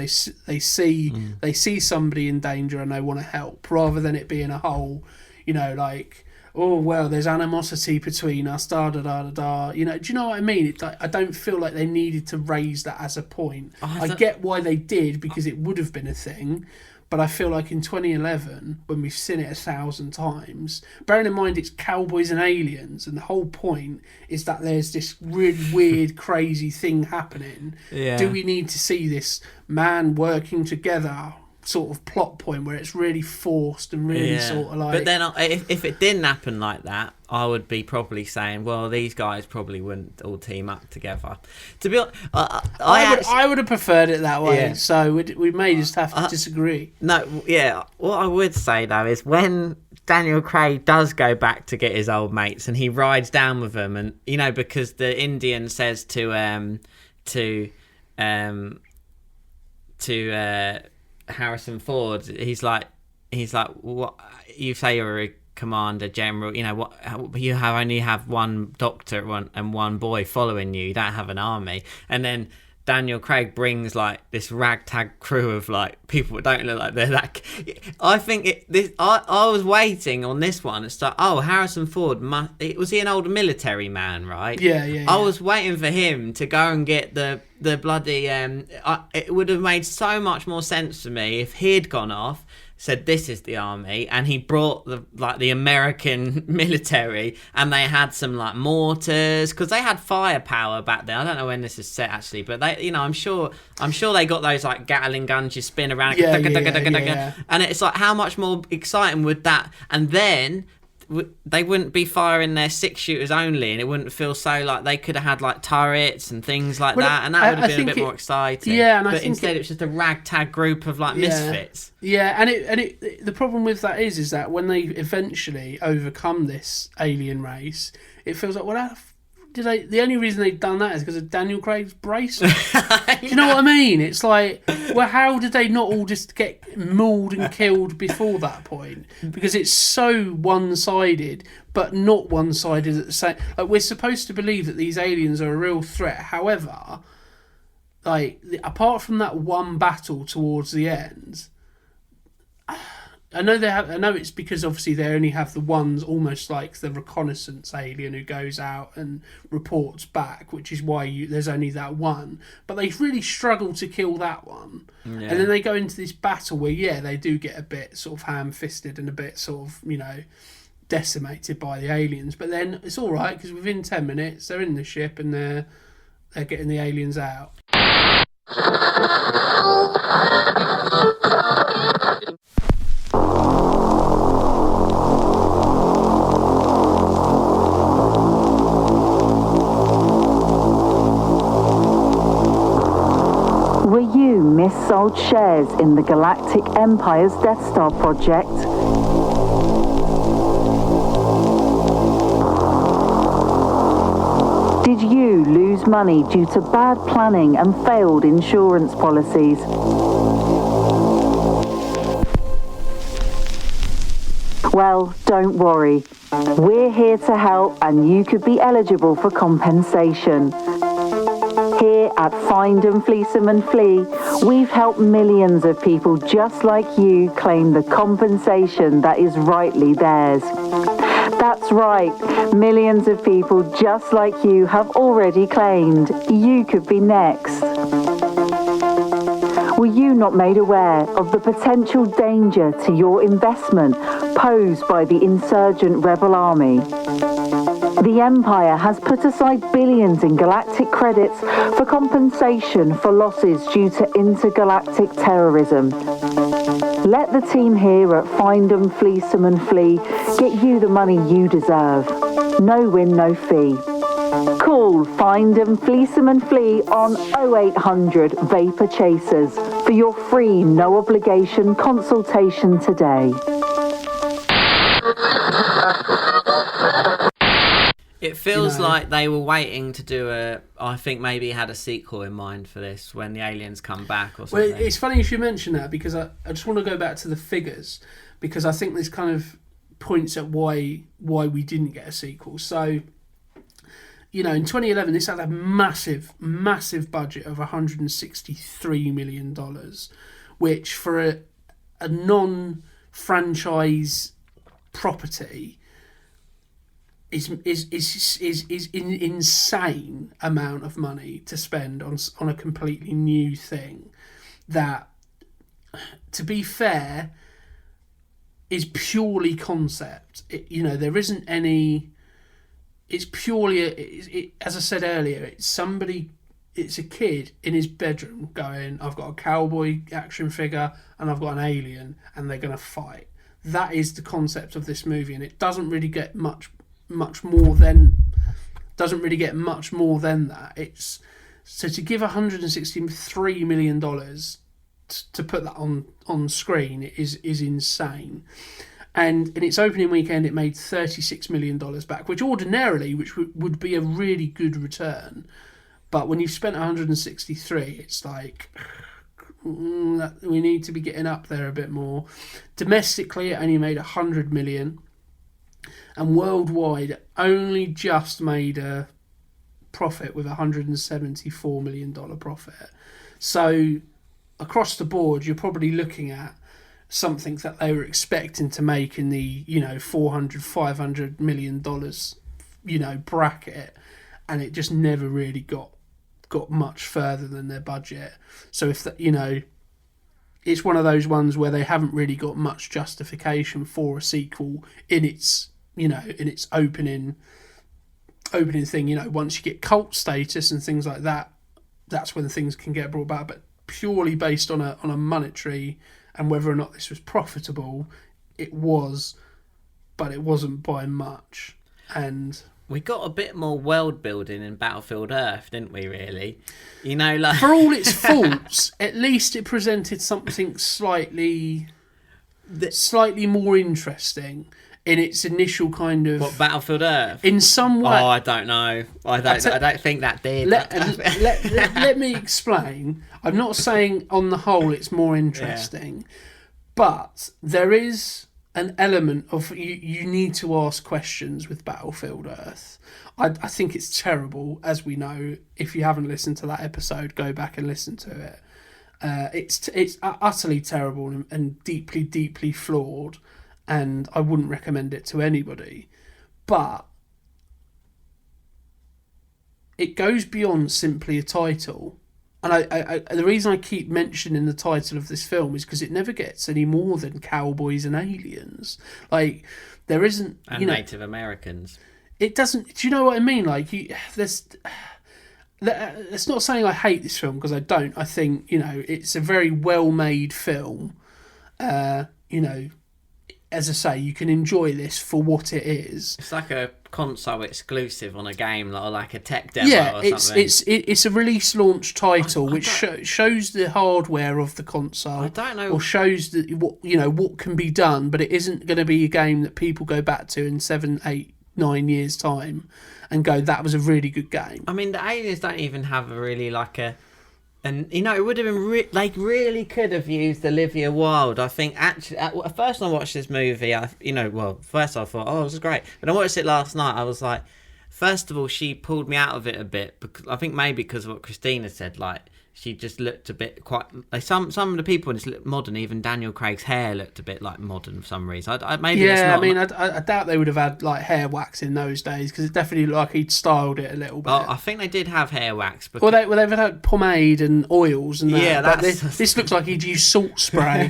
they see somebody in danger and they want to help, rather than it being a whole, like, oh well, there's animosity between us, da da da da da. Do you know what I mean? I don't feel like they needed to raise that as a point. I get why they did, because it would have been a thing. But I feel like in 2011, when we've seen it 1,000 times, bearing in mind it's Cowboys and Aliens, and the whole point is that there's this really weird, crazy thing happening. Yeah. Do we need to see this man working together sort of plot point where it's really forced and really sort of like... But then if it didn't happen like that, I would be probably saying, well, these guys probably wouldn't all team up together. To be honest, I would have preferred it that way, so we may just have to disagree. No, yeah. What I would say, though, is when Daniel Craig does go back to get his old mates and he rides down with them, and, because the Indian says to Harrison Ford, he's like, what you say you're a commander general, what you only have one doctor and one boy following you don't have an army. And then Daniel Craig brings like this ragtag crew of like people that don't look like they're that. I think I was waiting on this one. It's like, Harrison Ford was he an old military man, right? Yeah. I was waiting for him to go and get the bloody. It would have made so much more sense to me if he'd gone off, said this is the army, and he brought the American military, and they had some like mortars, because they had firepower back then. I don't know when this is set actually, but they, I'm sure they got those like Gatling guns you spin around, and it's like, how much more exciting would that? And then they wouldn't be firing their 6-shooters only, and it wouldn't feel so like they could have had like turrets and things like that, and that would have been a bit more exciting. Yeah, but instead it was just a ragtag group of like misfits. Yeah, and the problem with that is that when they eventually overcome this alien race, it feels like, well, the only reason they've done that is because of Daniel Craig's bracelet. Do you know what I mean? It's like, well, how did they not all just get mauled and killed before that point? Because it's so one-sided, but not one-sided at the same... Like, we're supposed to believe that these aliens are a real threat. However, like apart from that one battle towards the end, I know it's because obviously they only have the ones, almost like the reconnaissance alien who goes out and reports back, which is why there's only that one. But they really struggle to kill that one, and then they go into this battle where they do get a bit sort of ham-fisted and a bit sort of decimated by the aliens. But then it's all right because within 10 minutes they're in the ship and they're getting the aliens out. Were you missold shares in the Galactic Empire's Death Star project? Did you lose money due to bad planning and failed insurance policies? Well, don't worry. We're here to help, and you could be eligible for compensation. Here at Find 'em, Fleece 'em and Flee, we've helped millions of people just like you claim the compensation that is rightly theirs. That's right, millions of people just like you have already claimed. You could be next. Were you not made aware of the potential danger to your investment posed by the insurgent rebel army? The Empire has put aside billions in galactic credits for compensation for losses due to intergalactic terrorism. Let the team here at Find 'em, Fleece 'em and Flee get you the money you deserve. No win, no fee. Call Find 'em, Fleece 'em and Flee on 0800 Vapor Chasers for your free no obligation consultation today. It feels like they were waiting to do I think maybe had a sequel in mind for this when the aliens come back or something. Well, it's funny you should mention that because I just want to go back to the figures because I think this kind of points at why we didn't get a sequel. So, in 2011, this had a massive budget of $163 million, which for a non-franchise property is an insane amount of money to spend on a completely new thing that, to be fair, is purely concept. There isn't any. It's purely, as I said earlier, it's a kid in his bedroom going, I've got a cowboy action figure and I've got an alien and they're going to fight. That is the concept of this movie, and it doesn't really get much more than that. It's so to give $163 million to put that on screen is insane. And in its opening weekend, it made $36 million back, which would be a really good return. But when you've spent 163, it's like we need to be getting up there a bit more. Domestically, it only made 100 million. And worldwide, only just made a profit with $174 million profit. So across the board, you're probably looking at something that they were expecting to make in the $400-500 million bracket, and it just never really got much further than their budget. So if it's one of those ones where they haven't really got much justification for a sequel in its opening thing. Once you get cult status and things like that, that's when things can get brought back. But purely based on a monetary and whether or not this was profitable, it was, but it wasn't by much. And we got a bit more world building in Battlefield Earth, didn't we, really? For all its faults, at least it presented something slightly more interesting in its initial kind of... What, Battlefield Earth? In some way. Oh, I don't know. I don't think that did. Let me explain. I'm not saying on the whole it's more interesting, but there is an element of you need to ask questions with Battlefield Earth. I think it's terrible, as we know. If you haven't listened to that episode, go back and listen to it. It's utterly terrible and deeply, deeply flawed, and I wouldn't recommend it to anybody. But it goes beyond simply a title. And I the reason I keep mentioning the title of this film is because it never gets any more than Cowboys and Aliens. Like, there isn't... And Native Americans. It doesn't... Do you know what I mean? Like, it's not saying I hate this film, because I don't. I think, it's a very well-made film. As I say, you can enjoy this for what it is. It's like a console exclusive on a game, like a tech demo or something. It's a release launch title which shows the hardware of the console. I don't know, or shows what can be done, but it isn't going to be a game that people go back to in 7, 8, 9 years time and go, that was a really good game. I mean, the Aliens don't even have a really and it would have been they really could have used Olivia Wilde. I think actually, at first I watched this movie, first I thought, oh, this is great. But I watched it last night. I was like, first of all, she pulled me out of it a bit, because I think maybe because of what Christina said, like, she just looked a bit quite like some of the people just looked modern. Even Daniel Craig's hair looked a bit like modern for some reason. I doubt they would have had like hair wax in those days, because it definitely looked like he'd styled it a little bit. Oh, I think they did have hair wax. Because... Well, they've had pomade and oils and that. Yeah, but this looks like he'd used salt spray,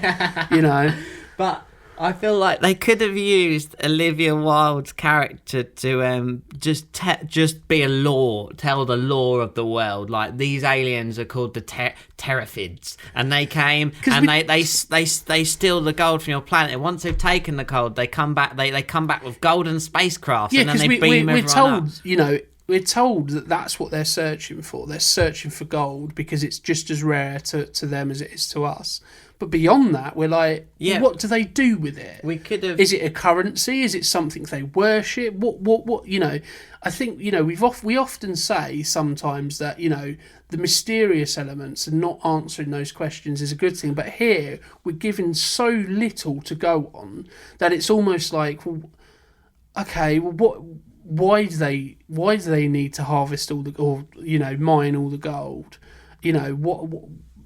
But I feel like they could have used Olivia Wilde's character to just be a lore, tell the lore of the world. Like, these aliens are called the Terrafids, and they came and they steal the gold from your planet. And once they've taken the gold, they come back. They come back with golden spacecrafts, and then they beam everyone up. We're told that that's what they're searching for. They're searching for gold because it's just as rare to them as it is to us. But beyond that, we're like, what do they do with it? We could have... Is it a currency? Is it something they worship? What? I think, we often say sometimes that, the mysterious elements and not answering those questions is a good thing. But here, we're given so little to go on that it's almost like, okay, what... Why do they need to harvest all the, mine all the gold?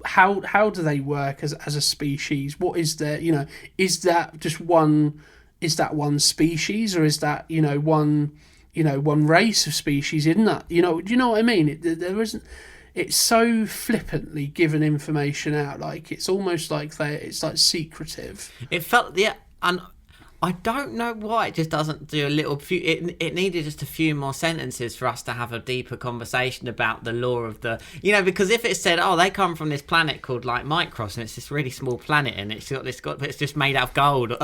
How do they work as a species? What is there? Is that just one? Is that one species, or is that one race of species in that? Do you know what I mean? There isn't. It's so flippantly given information out, like it's almost like it's like secretive. It felt and I don't know why it just doesn't do a little few. It needed just a few more sentences for us to have a deeper conversation about the lore of the. Because if it said, oh, they come from this planet called like Micros, and it's this really small planet, and but it's just made out of gold.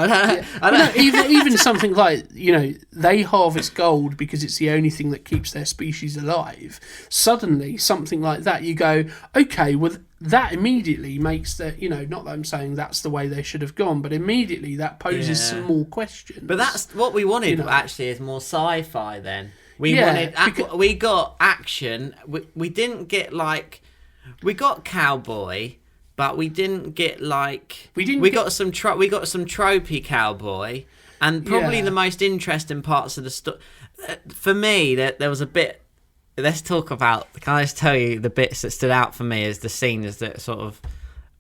Even something like they harvest gold because it's the only thing that keeps their species alive. Suddenly, something like that, you go, okay, well. That immediately makes not that I'm saying that's the way they should have gone, but immediately that poses some more questions. But that's what we wanted, actually, is more sci-fi then. We got action. We didn't get we got cowboy, but we didn't get we got some tropey cowboy, and probably the most interesting parts of the story. For me, there was a bit. Let's talk about. Can I just tell you the bits that stood out for me as the scenes that sort of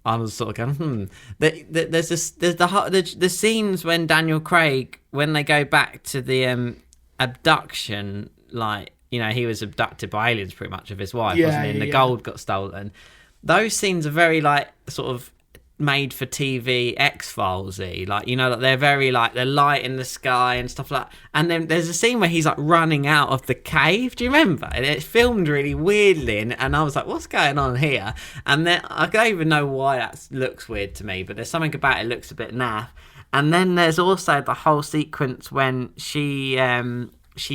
I was sort of going. There's the scenes when Daniel Craig, when they go back to the abduction, he was abducted by aliens pretty much of his wife, wasn't he? And the gold got stolen. Those scenes are very sort of made for TV X-Files-y, they're very they're light in the sky and stuff like that. And then there's a scene where he's running out of the cave. Do you remember? And it's filmed really weirdly, and I was like, what's going on here? And then I don't even know why that looks weird to me, but there's something about it looks a bit naff. And then there's also the whole sequence when she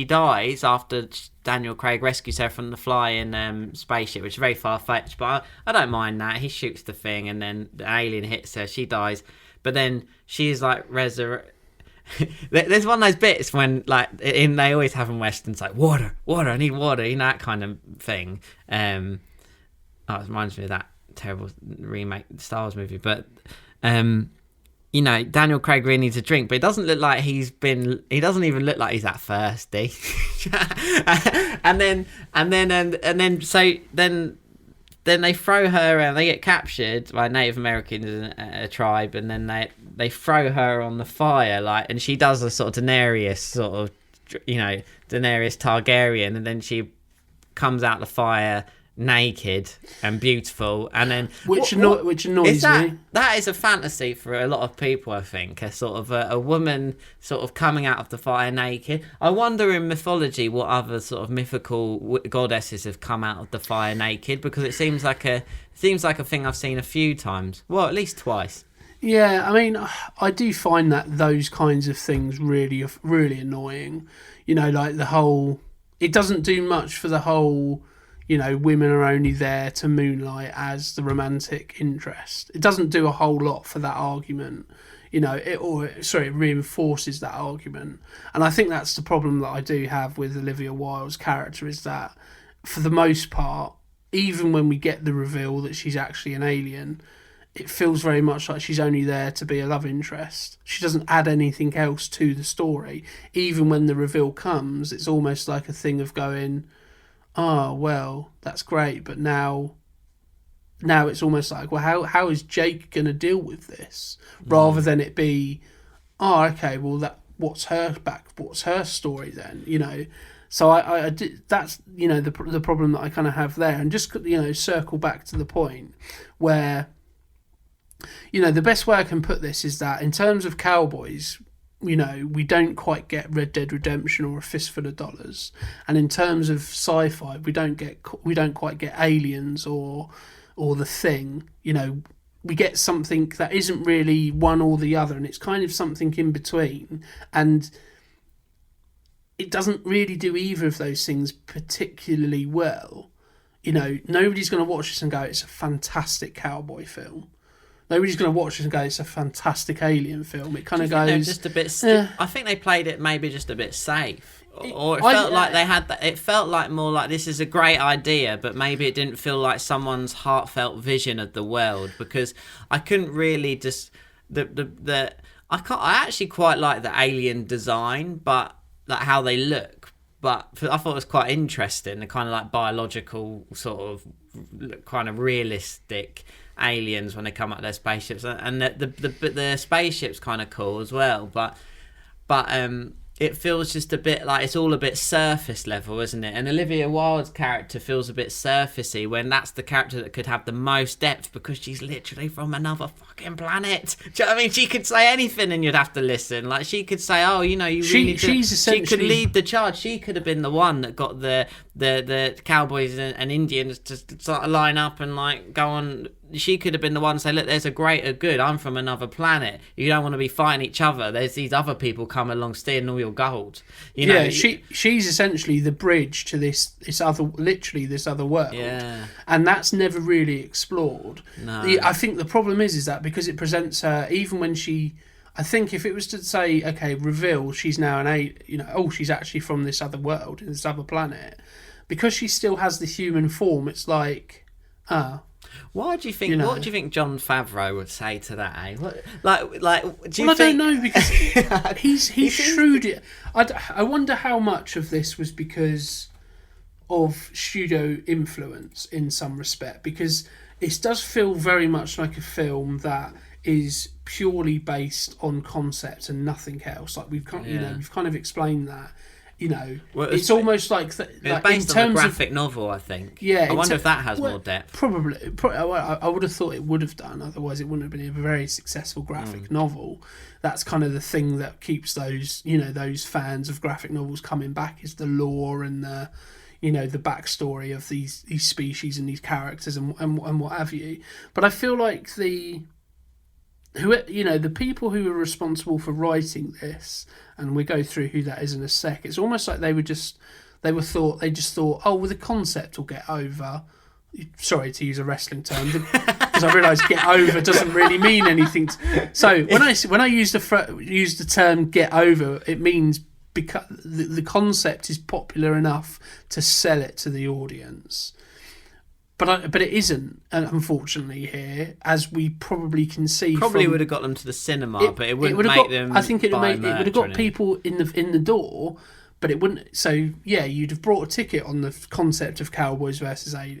dies after Daniel Craig rescues her from the flying spaceship, which is very far-fetched, but I don't mind that. He shoots the thing, and then the alien hits her, she dies, but then she's resurrected. There's one of those bits when, they always have in Westerns, water, I need water, that kind of thing. It reminds me of that terrible remake Star Wars movie, but... you know, Daniel Craig really needs a drink, but it doesn't look like he doesn't even look like he's that thirsty. and then they throw her around. They get captured by Native Americans, a tribe, and then they throw her on the fire, like, and she does a sort of Daenerys sort of, you know, Daenerys Targaryen, and then she comes out the fire naked and beautiful, and then which annoys me. That is a fantasy for a lot of people, I think, a sort of a woman sort of coming out of the fire naked. I wonder in mythology what other sort of mythical goddesses have come out of the fire naked, because it seems like a thing I've seen a few times, well, at least twice. Yeah, I mean, I do find that those kinds of things really annoying. You know, like the whole, it doesn't do much for the whole, you know, women are only there to moonlight as the romantic interest. It doesn't do a whole lot for that argument. You know, it reinforces that argument. And I think that's the problem that I do have with Olivia Wilde's character, is that for the most part, even when we get the reveal that she's actually an alien, it feels very much like she's only there to be a love interest. She doesn't add anything else to the story. Even when the reveal comes, it's almost like a thing of going, oh, well, that's great, but now it's almost like, well, how is Jake going to deal with this? Rather than it be, oh, okay, well, what's her story then, you know? So I that's, you know, the problem that I kind of have there. And just, you know, circle back to the point where, you know, the best way I can put this is that in terms of Cowboys, you know, we don't quite get Red Dead Redemption or A Fistful of Dollars, and in terms of sci-fi, we don't quite get Aliens or The Thing. You know, we get something that isn't really one or the other, and it's kind of something in between, and it doesn't really do either of those things particularly well. You know, nobody's going to watch this and go, it's a fantastic cowboy film. Nobody's going to watch this and go, it's a fantastic alien film. It kind of goes... just a bit... I think they played it maybe just a bit safe. Or it felt like they had... It felt like more like, this is a great idea, but maybe it didn't feel like someone's heartfelt vision of the world, because I couldn't really just... I actually quite like the alien design, but like how they look. But I thought it was quite interesting, the kind of like biological sort of kind of realistic aliens when they come out of their spaceships, and the spaceship's kind of cool as well, but it feels just a bit like it's all a bit surface level, isn't it? And Olivia Wilde's character feels a bit surfacey, when that's the character that could have the most depth, because she's literally from another fucking planet. Do you know what I mean? She could say anything and you'd have to listen. Like, she could say, oh, you know, she could lead the charge. She could have been the one that got the Cowboys and Indians to sort of line up and like go on. She could have been the one to say, look, there's a greater good. I'm from another planet. You don't want to be fighting each other. There's these other people come along stealing all your gold. You know, she's essentially the bridge to this other world. Yeah. And that's never really explored. No. I think the problem is that because it presents her, even when she... I think if it was to say, okay, reveal she's now she's actually from this other world, this other planet, because she still has the human form, it's like, what do you think? You know, what do you think Jon Favreau would say to that? Eh? I don't know, because he's shrewd. I wonder how much of this was because of studio influence in some respect, because it does feel very much like a film that is purely based on concept and nothing else. Like we've kind of explained that. You know, well, it's almost like it's based on a graphic novel, I think. Yeah, I wonder if that has more depth. Probably. I would have thought it would have done. Otherwise, it wouldn't have been a very successful graphic novel. That's kind of the thing that keeps those fans of graphic novels coming back, is the lore and the backstory of these species and these characters and what have you. But I feel like the people who were responsible for writing this, and we go through who that is in a sec, it's almost like they just thought, oh, well, the concept will get over. Sorry to use a wrestling term, because I realise get over doesn't really mean anything. So when I use the term get over, it means because the concept is popular enough to sell it to the audience. but it isn't, unfortunately, here, as we probably can see. Probably would have got them to the cinema, but it wouldn't make them. I think it would have got people in the door, but it wouldn't. So yeah, you'd have brought a ticket on the concept of Cowboys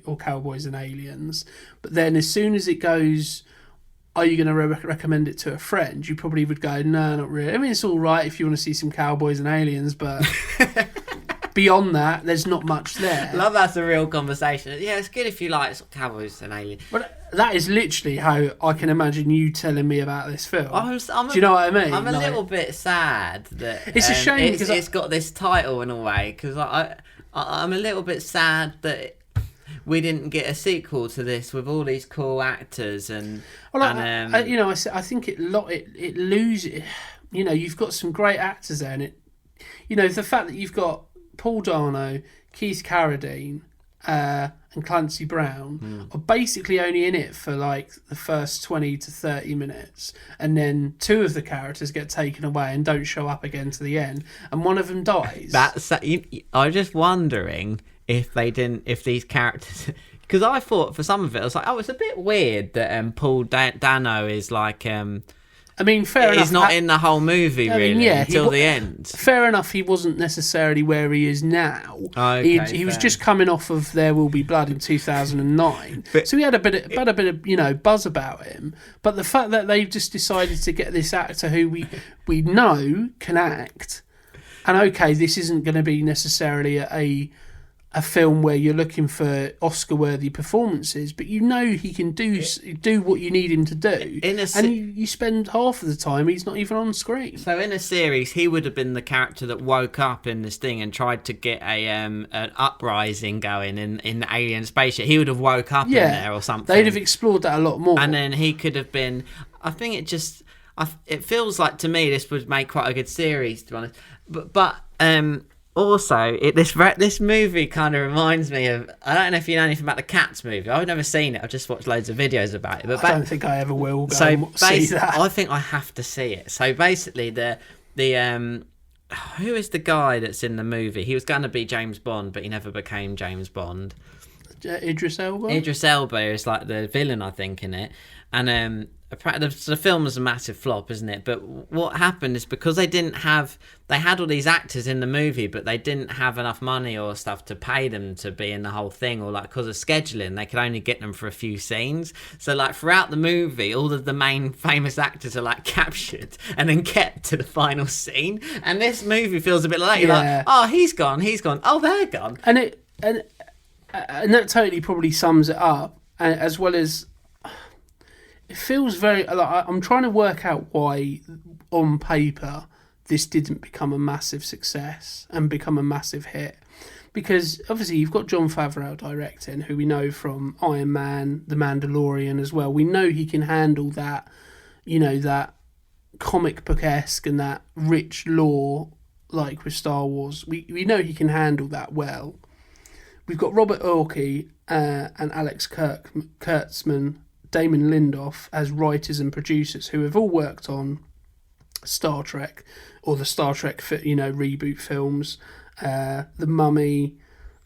or Cowboys and Aliens, but then as soon as it goes, are you going to recommend it to a friend? You probably would go, no, not really. I mean, it's all right if you want to see some Cowboys and Aliens, but beyond that, there's not much there. Love that's a real conversation. Yeah, it's good if you like Cowboys and Aliens. But that is literally how I can imagine you telling me about this film. Do you know what I mean? I'm a little bit sad that it's a shame because it's got this title in a way, because I'm a little bit sad that we didn't get a sequel to this with all these cool actors and. Well, I think it loses. You know, you've got some great actors there, and the fact that you've got Paul Dano, Keith Carradine, and Clancy Brown are basically only in it for like the first 20 to 30 minutes, and then two of the characters get taken away and don't show up again to the end, and one of them dies. I was just wondering if these characters, because I thought for some of it I was like, oh, it's a bit weird that Paul Dano is like I mean, fair enough. He's not in the whole movie until the end. Fair enough. He wasn't necessarily where he is now. Okay, he was just coming off of There Will Be Blood in 2009, so he had a bit of buzz about him. But the fact that they've just decided to get this actor who we know can act, and okay, this isn't going to be necessarily a film where you're looking for Oscar-worthy performances, but you know he can do what you need him to do, and you spend half of the time he's not even on screen. So in a series, he would have been the character that woke up in this thing and tried to get an uprising going in the alien spaceship. He would have woke up in there or something. They'd have explored that a lot more. And then he could have been. I think it feels like to me this would make quite a good series, to be honest. But also, this movie kind of reminds me of. I don't know if you know anything about the Cats movie. I've never seen it. I've just watched loads of videos about it. But I don't think I ever will go and see that. I think I have to see it. So basically, the who is the guy that's in the movie? He was going to be James Bond, but he never became James Bond. Idris Elba. Idris Elba is like the villain, I think, in it, and the film was a massive flop, isn't it? But what happened is because they had all these actors in the movie, but they didn't have enough money or stuff to pay them to be in the whole thing, or like because of scheduling, they could only get them for a few scenes. So like throughout the movie, all of the main famous actors are like captured and then kept to the final scene. And this movie feels a bit like you're like, oh, he's gone, oh, they're gone, and that totally probably sums it up, as well as. It feels very. Like, I'm trying to work out why, on paper, this didn't become a massive success and become a massive hit. Because obviously you've got Jon Favreau directing, who we know from Iron Man, The Mandalorian as well. We know he can handle that, that comic book-esque and that rich lore, like with Star Wars. We know he can handle that well. We've got Robert Orci and Alex Kurtzman, Damon Lindelof as writers and producers who have all worked on Star Trek or the Star Trek reboot films, The Mummy.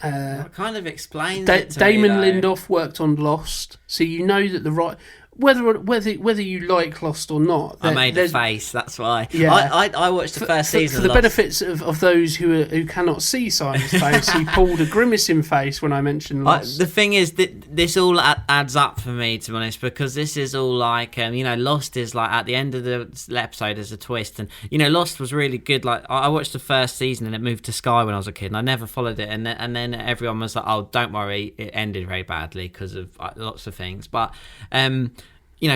It kind of explains it to Damon me, Lindelof worked on Lost, so you know that whether you like Lost or not. I made a face, that's why. Yeah. I watched the first season for the benefits of those who cannot see Simon's face. He pulled a grimacing face when I mentioned Lost. The thing is that this all adds up for me, to be honest, because this is all like Lost is like at the end of the episode there's a twist, and Lost was really good. Like I watched the first season and it moved to Sky when I was a kid, and I never followed it, and then everyone was like, oh, don't worry, it ended very badly because of lots of things, but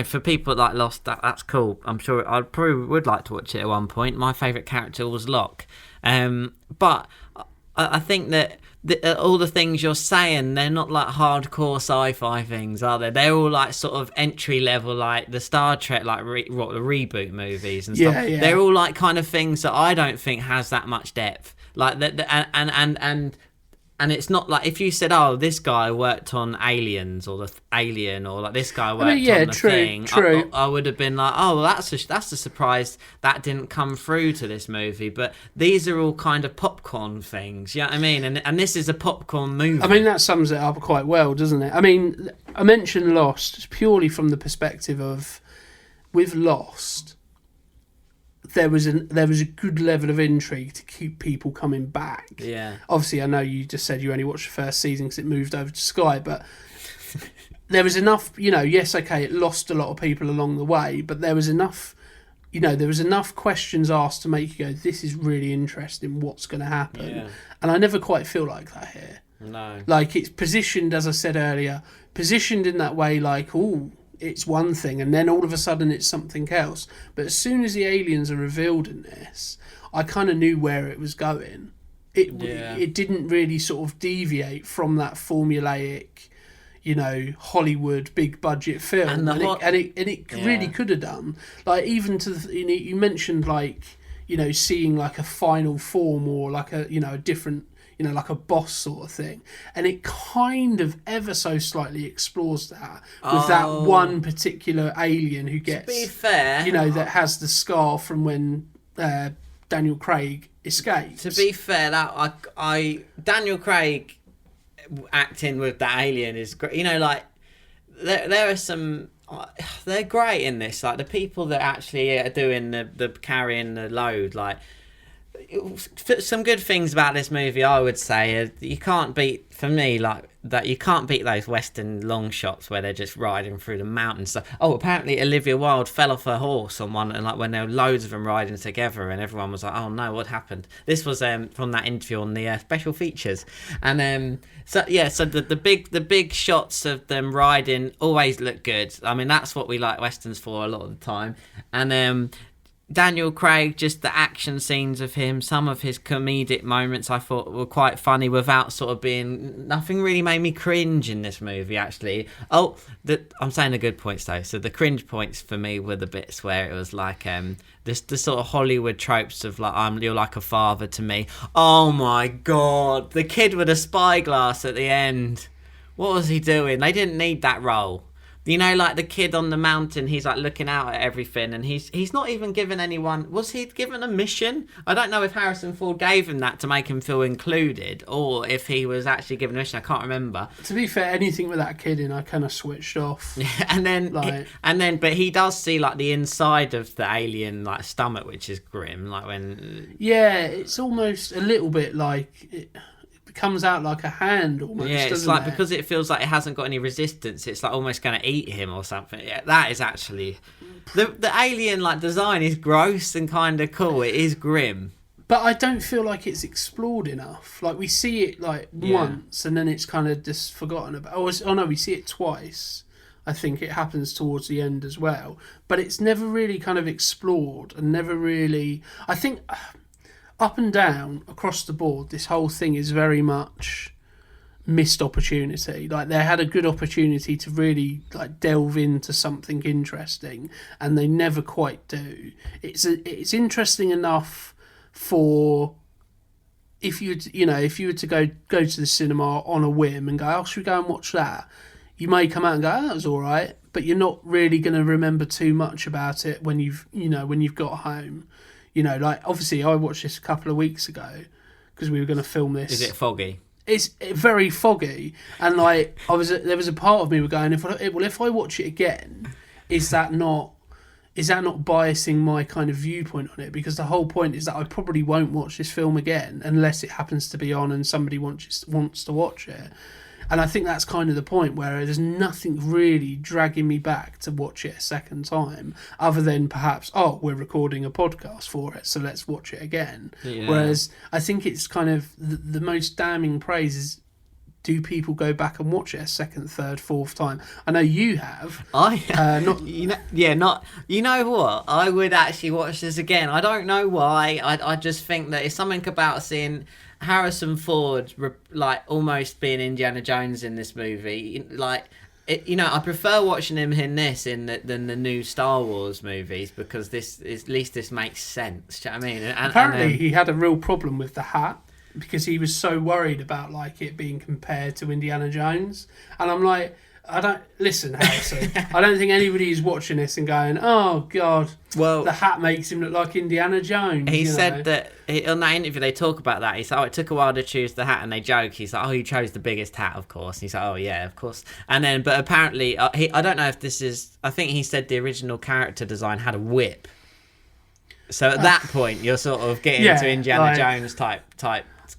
for people like Lost, that's cool. I'm sure I probably would like to watch it at one point. My favourite character was Locke. But I think that all the things you're saying, they're not like hardcore sci-fi things, are they? They're all like sort of entry level, like the Star Trek, like the reboot movies and stuff. Yeah. They're all like kind of things that I don't think has that much depth. Like that, and And it's not like if you said, "Oh, this guy worked on Aliens or the Alien," or like this guy worked on the Thing. True. I would have been like, "Oh, well, that's a surprise that didn't come through to this movie." But these are all kind of popcorn things. You know what I mean? And this is a popcorn movie. I mean, that sums it up quite well, doesn't it? I mean, I mentioned Lost purely from the perspective of with Lost. There was a good level of intrigue to keep people coming back. Yeah. Obviously, I know you just said you only watched the first season because it moved over to Sky, but there was enough. Yes, okay, it lost a lot of people along the way, but there was enough. There was enough questions asked to make you go, "This is really interesting. What's going to happen?" Yeah. And I never quite feel like that here. No. Like it's positioned, as I said earlier, positioned in that way, like, oh, it's one thing, and then all of a sudden it's something else. But as soon as the aliens are revealed in this, I kind of knew where it was going. It didn't really sort of deviate from that formulaic, Hollywood big budget film, and it really could have done. Like even to you mentioned like seeing like a final form or like a a different. Like a boss sort of thing. And it kind of ever so slightly explores that with that one particular alien who gets... To be fair... that has the scar from when Daniel Craig escapes. To be fair, that Daniel Craig acting with that alien is great. Like, there are some... They're great in this. Like, the people that actually are doing the carrying the load, like... Some good things about this movie, I would say, you can't beat, for me, like that. You can't beat those Western long shots where they're just riding through the mountains. So, apparently Olivia Wilde fell off her horse on one, and like when there were loads of them riding together, and everyone was like, "Oh no, what happened?" This was from that interview on the special features, and so the big shots of them riding always look good. I mean, that's what we like Westerns for a lot of the time, and Daniel Craig, just the action scenes of him, some of his comedic moments I thought were quite funny without sort of being... Nothing really made me cringe in this movie, actually. I'm saying the good points, though. So the cringe points for me were the bits where it was like the sort of Hollywood tropes of like, you're like a father to me. Oh my God. The kid with a spyglass at the end. What was he doing? They didn't need that role. Like the kid on the mountain, he's like looking out at everything, and he's not even given anyone... Was he given a mission? I don't know if Harrison Ford gave him that to make him feel included, or if he was actually given a mission. I can't remember. To be fair, anything with that kid in, I kind of switched off. But he does see like the inside of the alien like stomach, which is grim. Like when... Yeah, it's almost a little bit like... comes out like a hand almost. Yeah, it's like because it feels like it hasn't got any resistance, it's like almost going to eat him or something. Yeah, that is actually the alien like design is gross and kind of cool. It is grim, but I don't feel like it's explored enough. Like we see it like once and then it's kind of just forgotten about. Oh no, we see it twice. I think it happens towards the end as well, but it's never really kind of explored and never really. I think. Up and down across the board, this whole thing is very much missed opportunity. Like they had a good opportunity to really like delve into something interesting, and they never quite do. It's interesting enough for if you were to go to the cinema on a whim and go, "Oh, should we go and watch that?" You may come out and go, "Oh, that was all right," but you're not really going to remember too much about it when you've got home. Like obviously I watched this a couple of weeks ago because we were going to film this. Is it foggy? It's very foggy, and like there was a part of me were going, if I watch it again, is that not biasing my kind of viewpoint on it? Because the whole point is that I probably won't watch this film again unless it happens to be on and somebody wants to watch it. And I think that's kind of the point where there's nothing really dragging me back to watch it a second time, other than perhaps, we're recording a podcast for it, so let's watch it again. Yeah. Whereas I think it's kind of the most damning praise is, do people go back and watch it a second, third, fourth time? I know you have. Not. You know what? I would actually watch this again. I don't know why. I just think that it's something about seeing Harrison Ford like almost being Indiana Jones in this movie. Like, I prefer watching him in this than the new Star Wars movies, because at least this makes sense. Do you know what I mean? Apparently, he had a real problem with the hat. because he was so worried about like it being compared to Indiana Jones, and I'm like, I don't listen, Harrison. I don't think anybody is watching this and going, "Oh God, well, the hat makes him look like Indiana Jones." He said that on that interview they talk about that. He said, "Oh, it took a while to choose the hat," and they joke. He's like, "Oh, you chose the biggest hat, of course." And he's like, "Oh yeah, of course." And then, but apparently, I don't know if this is. I think he said the original character design had a whip. So at that point, you're sort of getting into Indiana Jones type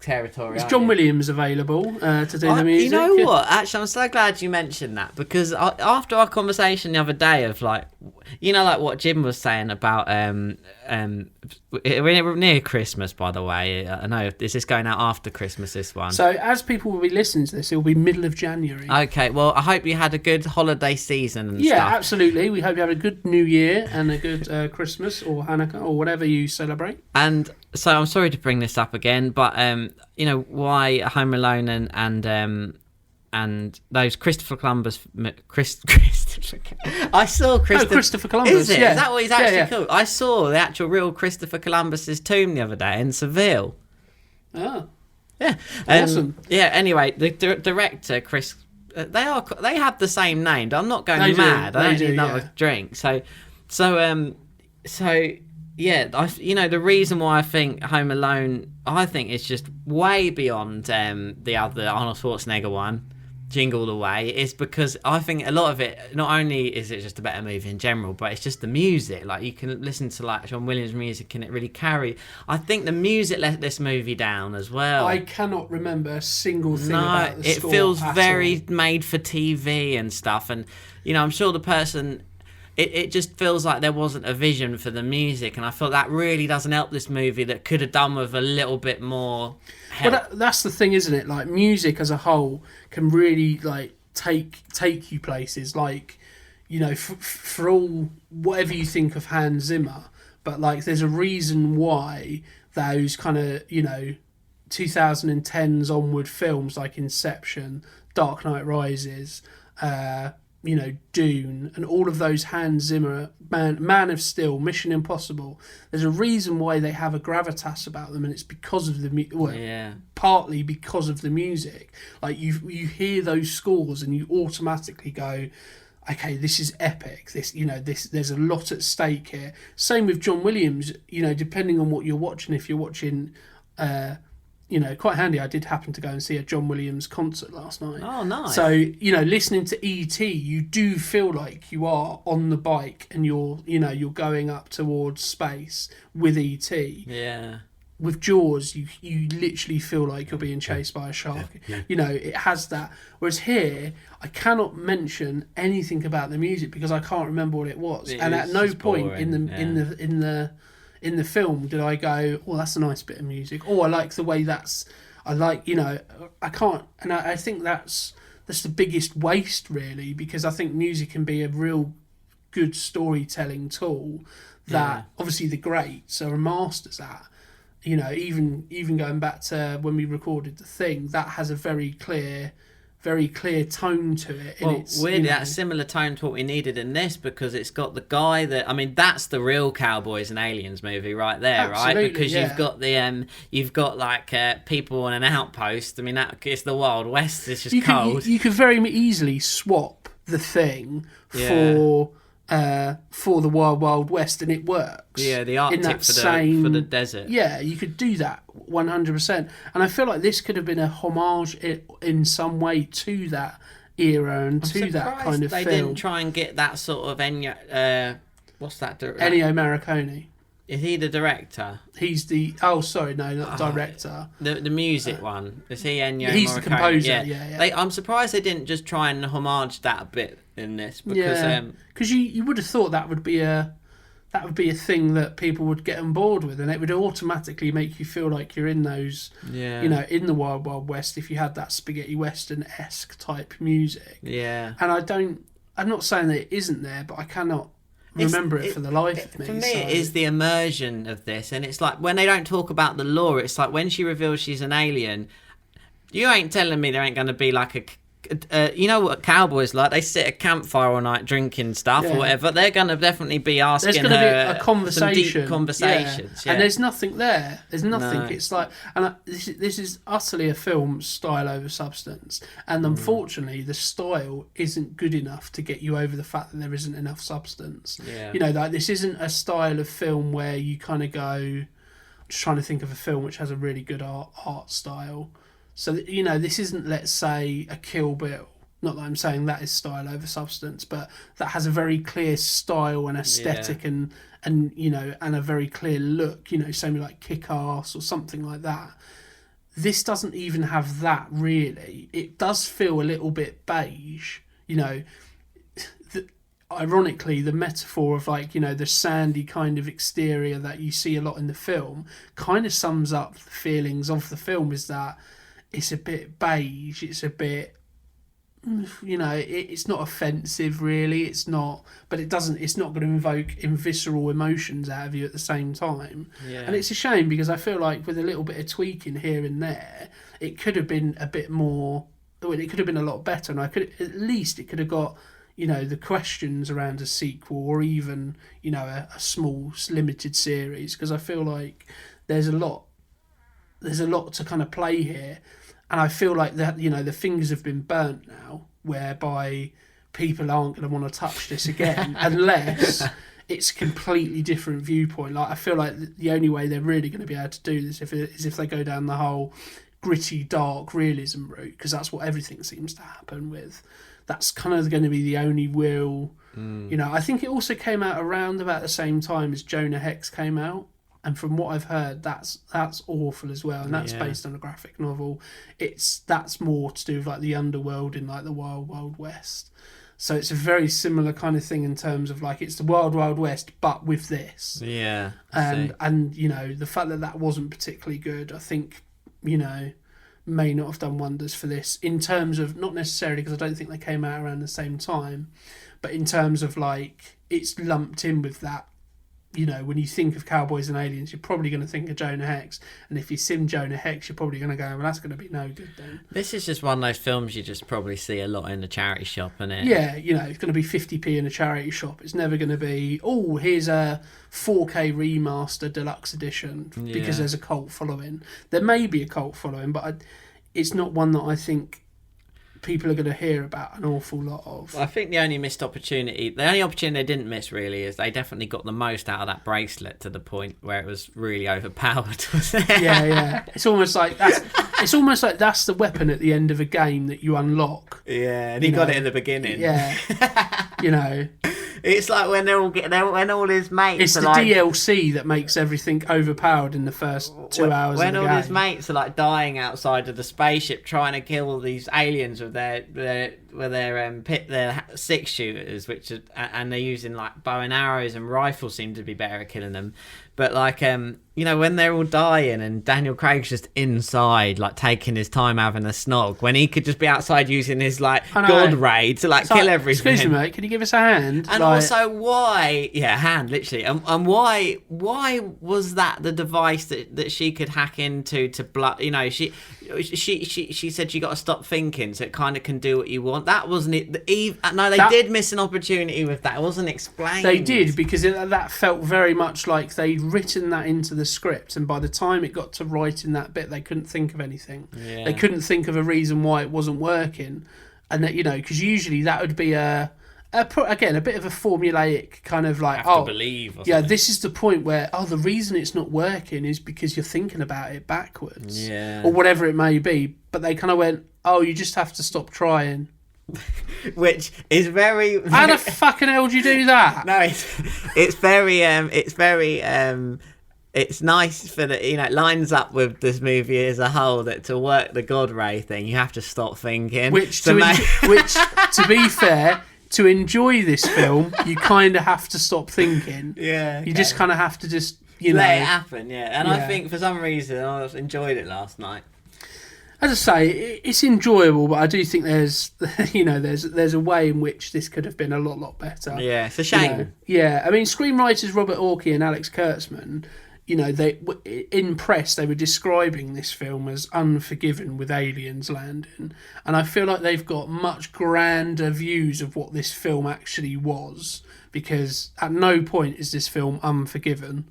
territory. Is John Williams available to do the music? You know what? Actually, I'm so glad you mentioned that, because after our conversation the other day of like, you know, like what Jim was saying about we're near Christmas, by the way. I know this is going out after Christmas, this one. So as people will be listening to this, it will be middle of January. Okay, well, I hope you had a good holiday season and stuff. Yeah, absolutely. We hope you had a good New Year and a good Christmas or Hanukkah or whatever you celebrate. And so I'm sorry to bring this up again, but you know, why Home Alone and those Christopher Columbus... I saw Christopher Columbus. Is it? Yeah. Is that what he's actually called? I saw the actual real Christopher Columbus's tomb the other day in Seville. Oh. Yeah. Awesome. Yeah, anyway, the director, Chris... They have the same name. I'm not going mad. I don't need another drink. So yeah, you know, the reason why I think Home Alone, I think it's just way beyond the other Arnold Schwarzenegger one, Jingle All the Way, is because I think a lot of it, not only is it just a better movie in general, but it's just the music. Like, you can listen to like John Williams' music and it really carry. I think the music let this movie down as well. I cannot remember a single thing about the score. It feels very made for TV and stuff, and you know, I'm sure the person. It just feels like there wasn't a vision for the music, and I feel that really doesn't help this movie. That could have done with a little bit more help. Well, that's the thing, isn't it? Like, music as a whole can really like take you places. Like, you know, for all whatever you think of Hans Zimmer, but like, there's a reason why those kind of, you know, 2010s onward films like Inception, Dark Knight Rises, you know, Dune, and all of those Hans Zimmer, Man of Steel, Mission Impossible. There's a reason why they have a gravitas about them, and it's because of partly because of the music. Like, you hear those scores and you automatically go, okay, this is epic. This, you know, there's a lot at stake here. Same with John Williams. You know, depending on what you're watching, if you're watching. You know, quite handy. I did happen to go and see a John Williams concert last night. Oh, nice. So, you know, listening to E.T., you do feel like you are on the bike and you're going up towards space with E.T. Yeah. With Jaws, you literally feel like you're being chased by a shark. Yeah. You know, it has that. Whereas here, I cannot mention anything about the music because I can't remember what it was. And at no point in the film did I go, oh, that's a nice bit of music. Oh, I like the way you know, I can't. And I think that's the biggest waste, really, because I think music can be a real good storytelling tool that obviously the greats are masters at. You know, even going back to when we recorded The Thing, that has a very clear tone to it. Well, weirdly, that's similar tone to what we needed in this, because it's got the guy that, I mean, that's the real Cowboys and Aliens movie right there, absolutely, right? Because yeah. you've got like people on an outpost. I mean, it's the Wild West. It's just cold. You could very easily swap The Thing for the Wild Wild West, and it works. Yeah, the Arctic for the desert. Yeah, you could do that 100%. And I feel like this could have been a homage in some way to that era and to that kind of film. They didn't try and get that sort of what's that? Ennio Morricone. Is he the director? He's the... Oh, sorry, no, not director. The music one. Is he Ennio Morricone? He's the composer, yeah. I'm surprised they didn't just try and homage that a bit in this. Because you would have thought that would be a thing that people would get on board with, and it would automatically make you feel like you're in those, you know, in the Wild Wild West if you had that spaghetti western-esque type music. Yeah. And I'm not saying that it isn't there, but I cannot remember it for the life of me. For me, it is the immersion of this, and it's like when they don't talk about the lore, it's like when she reveals she's an alien, you ain't telling me there ain't going to be like a you know what cowboys like? They sit at a campfire all night drinking stuff or whatever. They're going to definitely be asking there's going to be a conversation. Some deep conversations. And there's nothing there. There's nothing. No. It's like, and this is utterly a film style over substance. And unfortunately, the style isn't good enough to get you over the fact that there isn't enough substance. Yeah. You know, like this isn't a style of film where you kind of go. I'm just trying to think of a film which has a really good art style. So, you know, this isn't, let's say, a Kill Bill. Not that I'm saying that is style over substance, but that has a very clear style and aesthetic and you know, and a very clear look, you know, something like Kick-Ass or something like that. This doesn't even have that, really. It does feel a little bit beige, you know. Ironically, the metaphor of, like, you know, the sandy kind of exterior that you see a lot in the film kind of sums up the feelings of the film, is that it's a bit beige, it's a bit, you know, it's not offensive really, it's not, but it's not going to invoke visceral emotions out of you at the same time. And it's a shame, because I feel like with a little bit of tweaking here and there, it could have been a bit more, well, it could have been a lot better, and it could have got, you know, the questions around a sequel, or even, you know, a small limited series, because I feel like there's a lot to kind of play here. And I feel like that, you know, the fingers have been burnt now, whereby people aren't going to want to touch this again unless it's a completely different viewpoint. Like, I feel like the only way they're really going to be able to do this is if they go down the whole gritty, dark realism route, because that's what everything seems to happen with. That's kind of going to be the only real, you know. I think it also came out around about the same time as Jonah Hex came out. And from what I've heard, that's awful as well, and that's based on a graphic novel. That's more to do with, like, the underworld in, like, the Wild Wild West. So it's a very similar kind of thing in terms of, like, it's the Wild Wild West, but with this. Yeah. And you know, the fact that wasn't particularly good, I think, you know, may not have done wonders for this, in terms of, not necessarily because I don't think they came out around the same time, but in terms of, like, it's lumped in with that. You know, when you think of Cowboys and Aliens, you're probably going to think of Jonah Hex. And if you sim Jonah Hex, you're probably going to go, well, that's going to be no good then. This is just one of those films you just probably see a lot in the charity shop, isn't it? Yeah, you know, it's going to be 50p in a charity shop. It's never going to be, oh, here's a 4K remaster deluxe edition, because there's a cult following. There may be a cult following, but it's not one that I think people are going to hear about an awful lot of. I think the only opportunity they didn't miss really is they definitely got the most out of that bracelet, to the point where it was really overpowered. Yeah. It's almost like that's the weapon at the end of a game that you unlock. Yeah, and he got it in the beginning. Yeah, you know. It's like when when all his mates. It's the DLC that makes everything overpowered in the first 2 hours. When of the all game. his mates are, like, dying outside of the spaceship trying to kill all these aliens with their 6-shooters, and they're using, like, bow and arrows, and rifles seem to be better at killing them. But, like, you know, when they're all dying and Daniel Craig's just inside, like, taking his time having a snog, when he could just be outside using his, like, God ray to, like, kill everything. Excuse me, mate, can you give us a hand? And also, why? Yeah, hand, literally. And why was that the device that she could hack into to blood? You know, she said you got to stop thinking, so it kind of can do what you want. That wasn't it. They did miss an opportunity with that. It wasn't explained. They did, because that felt very much like they'd written that into the script, and by the time it got to writing that bit, they couldn't think of anything. Yeah. They couldn't think of a reason why it wasn't working, and that, you know, because usually that would be a bit of a formulaic kind of, like, have to believe. This is the point where the reason it's not working is because you're thinking about it backwards, or whatever it may be. But they kind of went, you just have to stop trying. Which is very. How the fucking hell do you do that? No, it's very it's nice for the, you know, it lines up with this movie as a whole, that to work the God ray thing, you have to stop thinking. Which, to be fair, to enjoy this film, you kind of have to stop thinking. Yeah, you just kind of have to just, you know, let it happen. Yeah, and I think for some reason I enjoyed it last night. As I say, it's enjoyable, but I do think there's a way in which this could have been a lot better. Yeah, it's a shame. You know? Yeah, I mean, screenwriters Robert Orci and Alex Kurtzman, in press they were describing this film as Unforgiven with aliens landing, and I feel like they've got much grander views of what this film actually was, because at no point is this film unforgiven.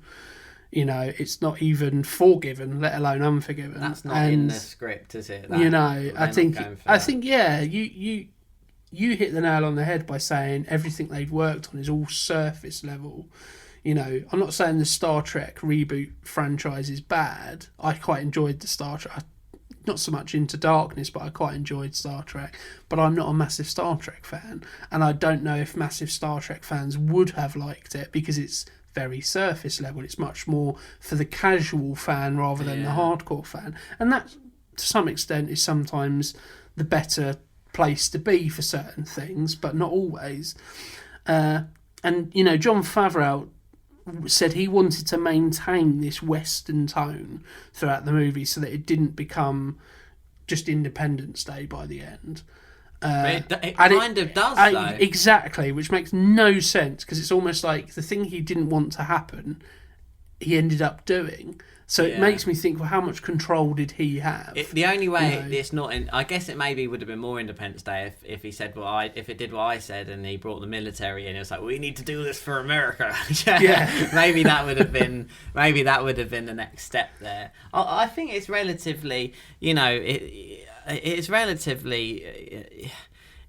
It's not even forgiven, let alone unforgiven. That's not in the script, is it? I think yeah, you hit the nail on the head by saying everything they've worked on is all surface level. I'm not saying the Star Trek reboot franchise is bad. I quite enjoyed the Star Trek. Not so much Into Darkness, but I quite enjoyed Star Trek. But I'm not a massive Star Trek fan. And I don't know if massive Star Trek fans would have liked it, because it's very surface level. It's much more for the casual fan rather than the hardcore fan. And that, to some extent, is sometimes the better place to be for certain things, but not always. And, Jon Favreau said he wanted to maintain this Western tone throughout the movie so that it didn't become just Independence Day by the end. It kind of does, though. Exactly, which makes no sense, because it's almost like the thing he didn't want to happen, he ended up doing. So it makes me think, well, how much control did he have? The only way it's not in... I guess it maybe would have been more Independence Day if he said if it did what I said and he brought the military in. It was like, we need to do this for America. Maybe that would have been the next step there. I think it's relatively, it's relatively...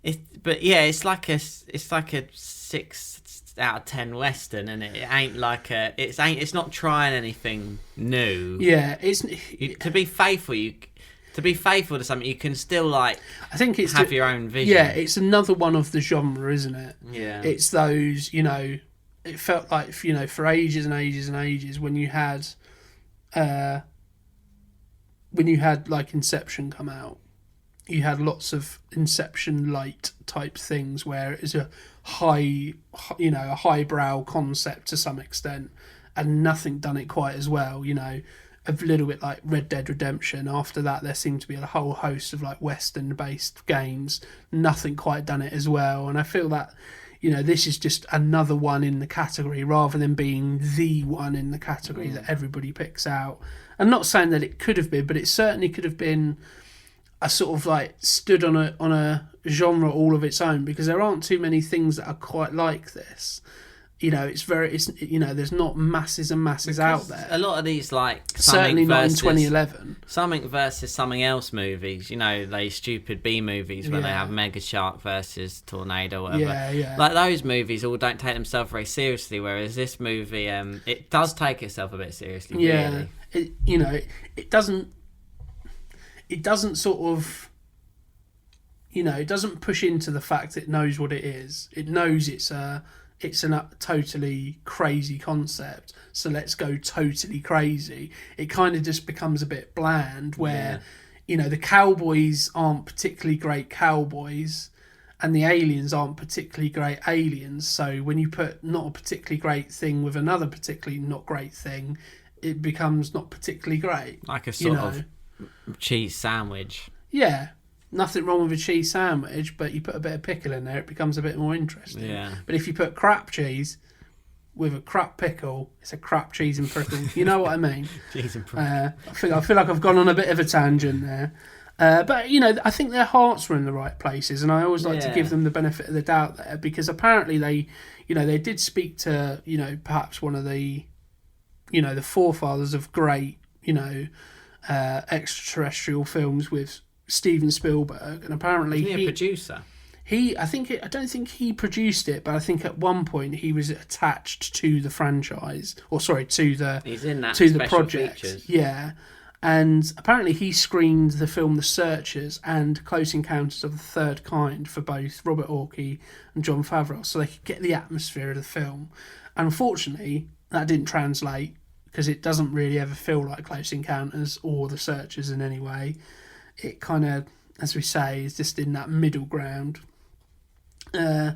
it's like a 6 out of 10 Western, and it ain't like it's not trying anything new. To be faithful to something, you can still I think it's have your own vision. Yeah, it's another one of the genre, isn't it? Yeah, it's those, it felt like, for ages and ages and ages, when you had like Inception come out, you had lots of Inception light type things where it is a highbrow concept to some extent, and nothing done it quite as well. A little bit like Red Dead Redemption. After that, there seemed to be a whole host of like Western-based games. Nothing quite done it as well, and I feel that this is just another one in the category rather than being the one in the category that everybody picks out. I'm not saying that it could have been, but it certainly could have been a sort of like stood on a genre all of its own, because there aren't too many things that are quite like this. There's not masses and masses out there. A lot of these, like, certainly not in 2011. Something versus something else movies, they stupid B movies where they have Mega Shark versus Tornado, whatever. Yeah. Like, those movies all don't take themselves very seriously, whereas this movie, it does take itself a bit seriously. Yeah, really. It doesn't sort of, it doesn't push into the fact it knows what it is. It knows it's a totally crazy concept, so let's go totally crazy. It kind of just becomes a bit bland, where the Cowboys aren't particularly great cowboys and the aliens aren't particularly great aliens, so when you put not a particularly great thing with another particularly not great thing, it becomes not particularly great. Like a sort of cheese sandwich. Yeah, nothing wrong with a cheese sandwich, but you put a bit of pickle in there, it becomes a bit more interesting. Yeah. But if you put crap cheese with a crap pickle, it's a crap cheese and pickle. You know what I mean? Cheese and pickle. I feel like I've gone on a bit of a tangent there. But, I think their hearts were in the right places, and I always like to give them the benefit of the doubt there, because apparently they did speak to, perhaps one of the, the forefathers of great, extraterrestrial films with Steven Spielberg, and apparently he a producer. I don't think he produced it, but I think at one point he was attached to the franchise, or sorry, to the he's in that to the project. Features. Yeah, and apparently he screened the film The Searchers and Close Encounters of the Third Kind for both Robert Orci and Jon Favreau, so they could get the atmosphere of the film. Unfortunately, that didn't translate, because it doesn't really ever feel like Close Encounters or The Searchers in any way. It kind of, as we say, is just in that middle ground. I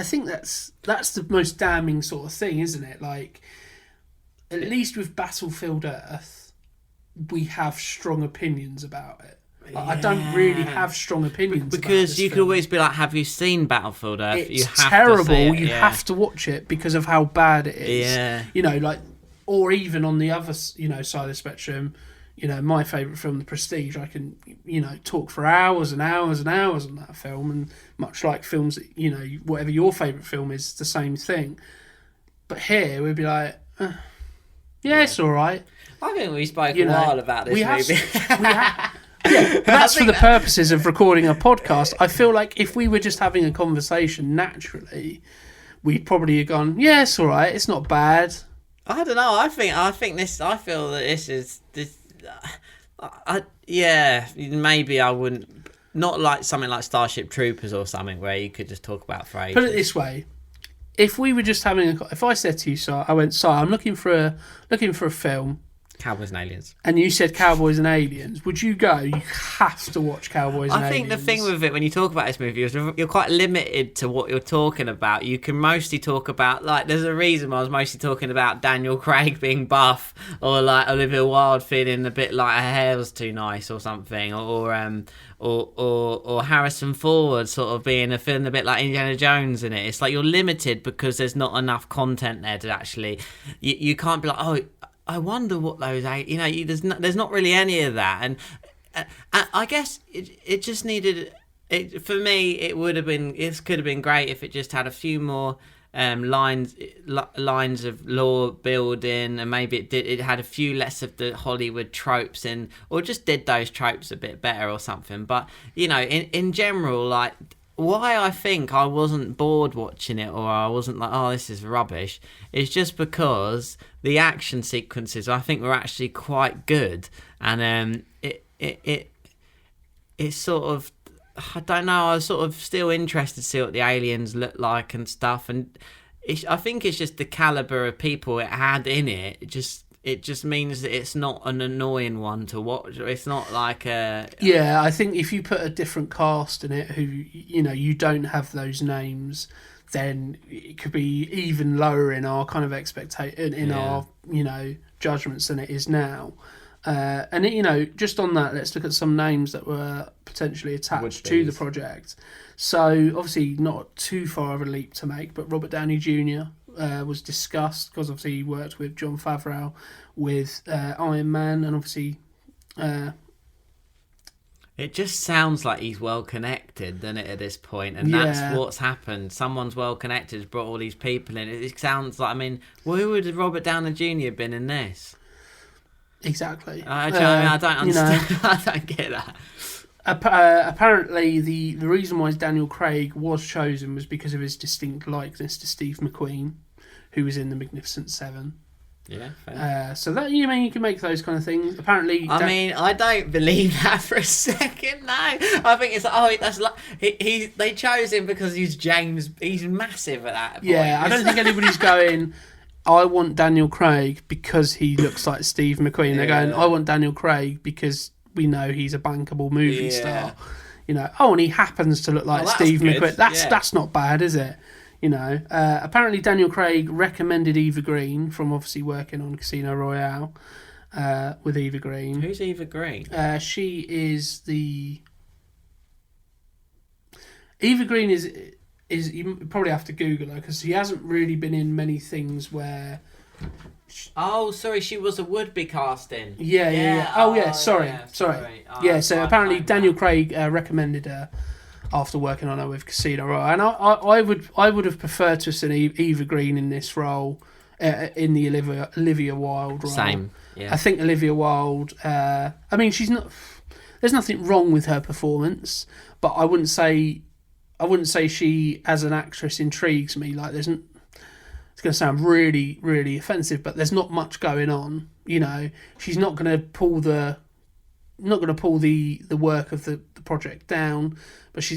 think that's the most damning sort of thing, isn't it? Like, at least with Battlefield Earth, we have strong opinions about it. I don't really have strong opinions because you film. could always be like, "Have you seen Battlefield Earth?" It's you have terrible. To see it. You have to watch it because of how bad it is. Yeah. Like or even on the other, side of the spectrum, my favourite film, The Prestige, I can, talk for hours and hours and hours on that film, and much like films that, whatever your favourite film is, it's the same thing. But here, we'd be like, it's all right. I think we spoke a while about this movie. But that's for the purposes of recording a podcast. I feel like if we were just having a conversation naturally, we'd probably have gone, yeah, it's all right, it's not bad. I don't know. I feel that this is this. Maybe I wouldn't. Not like something like Starship Troopers or something where you could just talk about for ages. Put it this way: if we were just having if I said to you, Si, I'm looking for a film. Cowboys and Aliens. And you said Cowboys and Aliens. Would you go? You have to watch Cowboys and Aliens. I think the thing with it, when you talk about this movie, is you're quite limited to what you're talking about. You can mostly talk about, there's a reason why I was mostly talking about Daniel Craig being buff, or like Olivia Wilde feeling a bit like her hair was too nice or something, or Harrison Ford sort of feeling a bit like Indiana Jones in it. It's like you're limited because there's not enough content there to actually. You can't be like, oh, I wonder what those, there's not really any of that, and I guess it just needed. For me, it could have been great if it just had a few more lines of lore building, and maybe it had a few less of the Hollywood tropes in, or just did those tropes a bit better or something. But in general, like, why I think I wasn't bored watching it, or I wasn't like, oh, this is rubbish, is just because the action sequences I think were actually quite good, and it's sort of, I don't know, I was sort of still interested to see what the aliens look like and stuff, and I think it's just the caliber of people it had in it. It just means that it's not an annoying one to watch. It's not like a... Yeah, I think if you put a different cast in it who, you don't have those names, then it could be even lower in our kind of our, judgments than it is now. And, just on that, let's look at some names that were potentially attached to the project. So, obviously, not too far of a leap to make, but Robert Downey Jr. Was discussed, because obviously he worked with Jon Favreau with Iron Man, and obviously it just sounds like he's well connected, doesn't it, at this point? And that's what's happened. Someone's well connected, has brought all these people in. It sounds like, who would Robert Downey Jr. have been in this? Exactly. I don't understand. I don't get that. Apparently, the reason why Daniel Craig was chosen was because of his distinct likeness to Steve McQueen, who was in The Magnificent Seven. Yeah, fair. So that you can make those kind of things. Apparently, I don't believe that for a second. No, I think it's that's like they chose him because he's massive at that point. Yeah, I don't think anybody's going, I want Daniel Craig because he looks like Steve McQueen. They're going, I want Daniel Craig because we know he's a bankable movie star. And he happens to look like Steve McQueen. That's not bad, is it? Apparently Daniel Craig recommended Eva Green, from obviously working on Casino Royale with Eva Green. Who's Eva Green? She is the... Eva Green is you probably have to Google her, because she hasn't really been in many things where... Oh, sorry, she was a would-be casting. Yeah. Oh, yeah, sorry. Oh, so apparently Daniel Craig recommended her after working on her with Casino Royale, and I would have preferred to have seen Eva Green in this role, in the Olivia Wilde role. Same. Yeah. I think Olivia Wilde. She's not. There's nothing wrong with her performance, but I wouldn't say she as an actress intrigues me. Like, there's. It's going to sound really, really offensive, but there's not much going on. She's not going to pull the work of the project down, but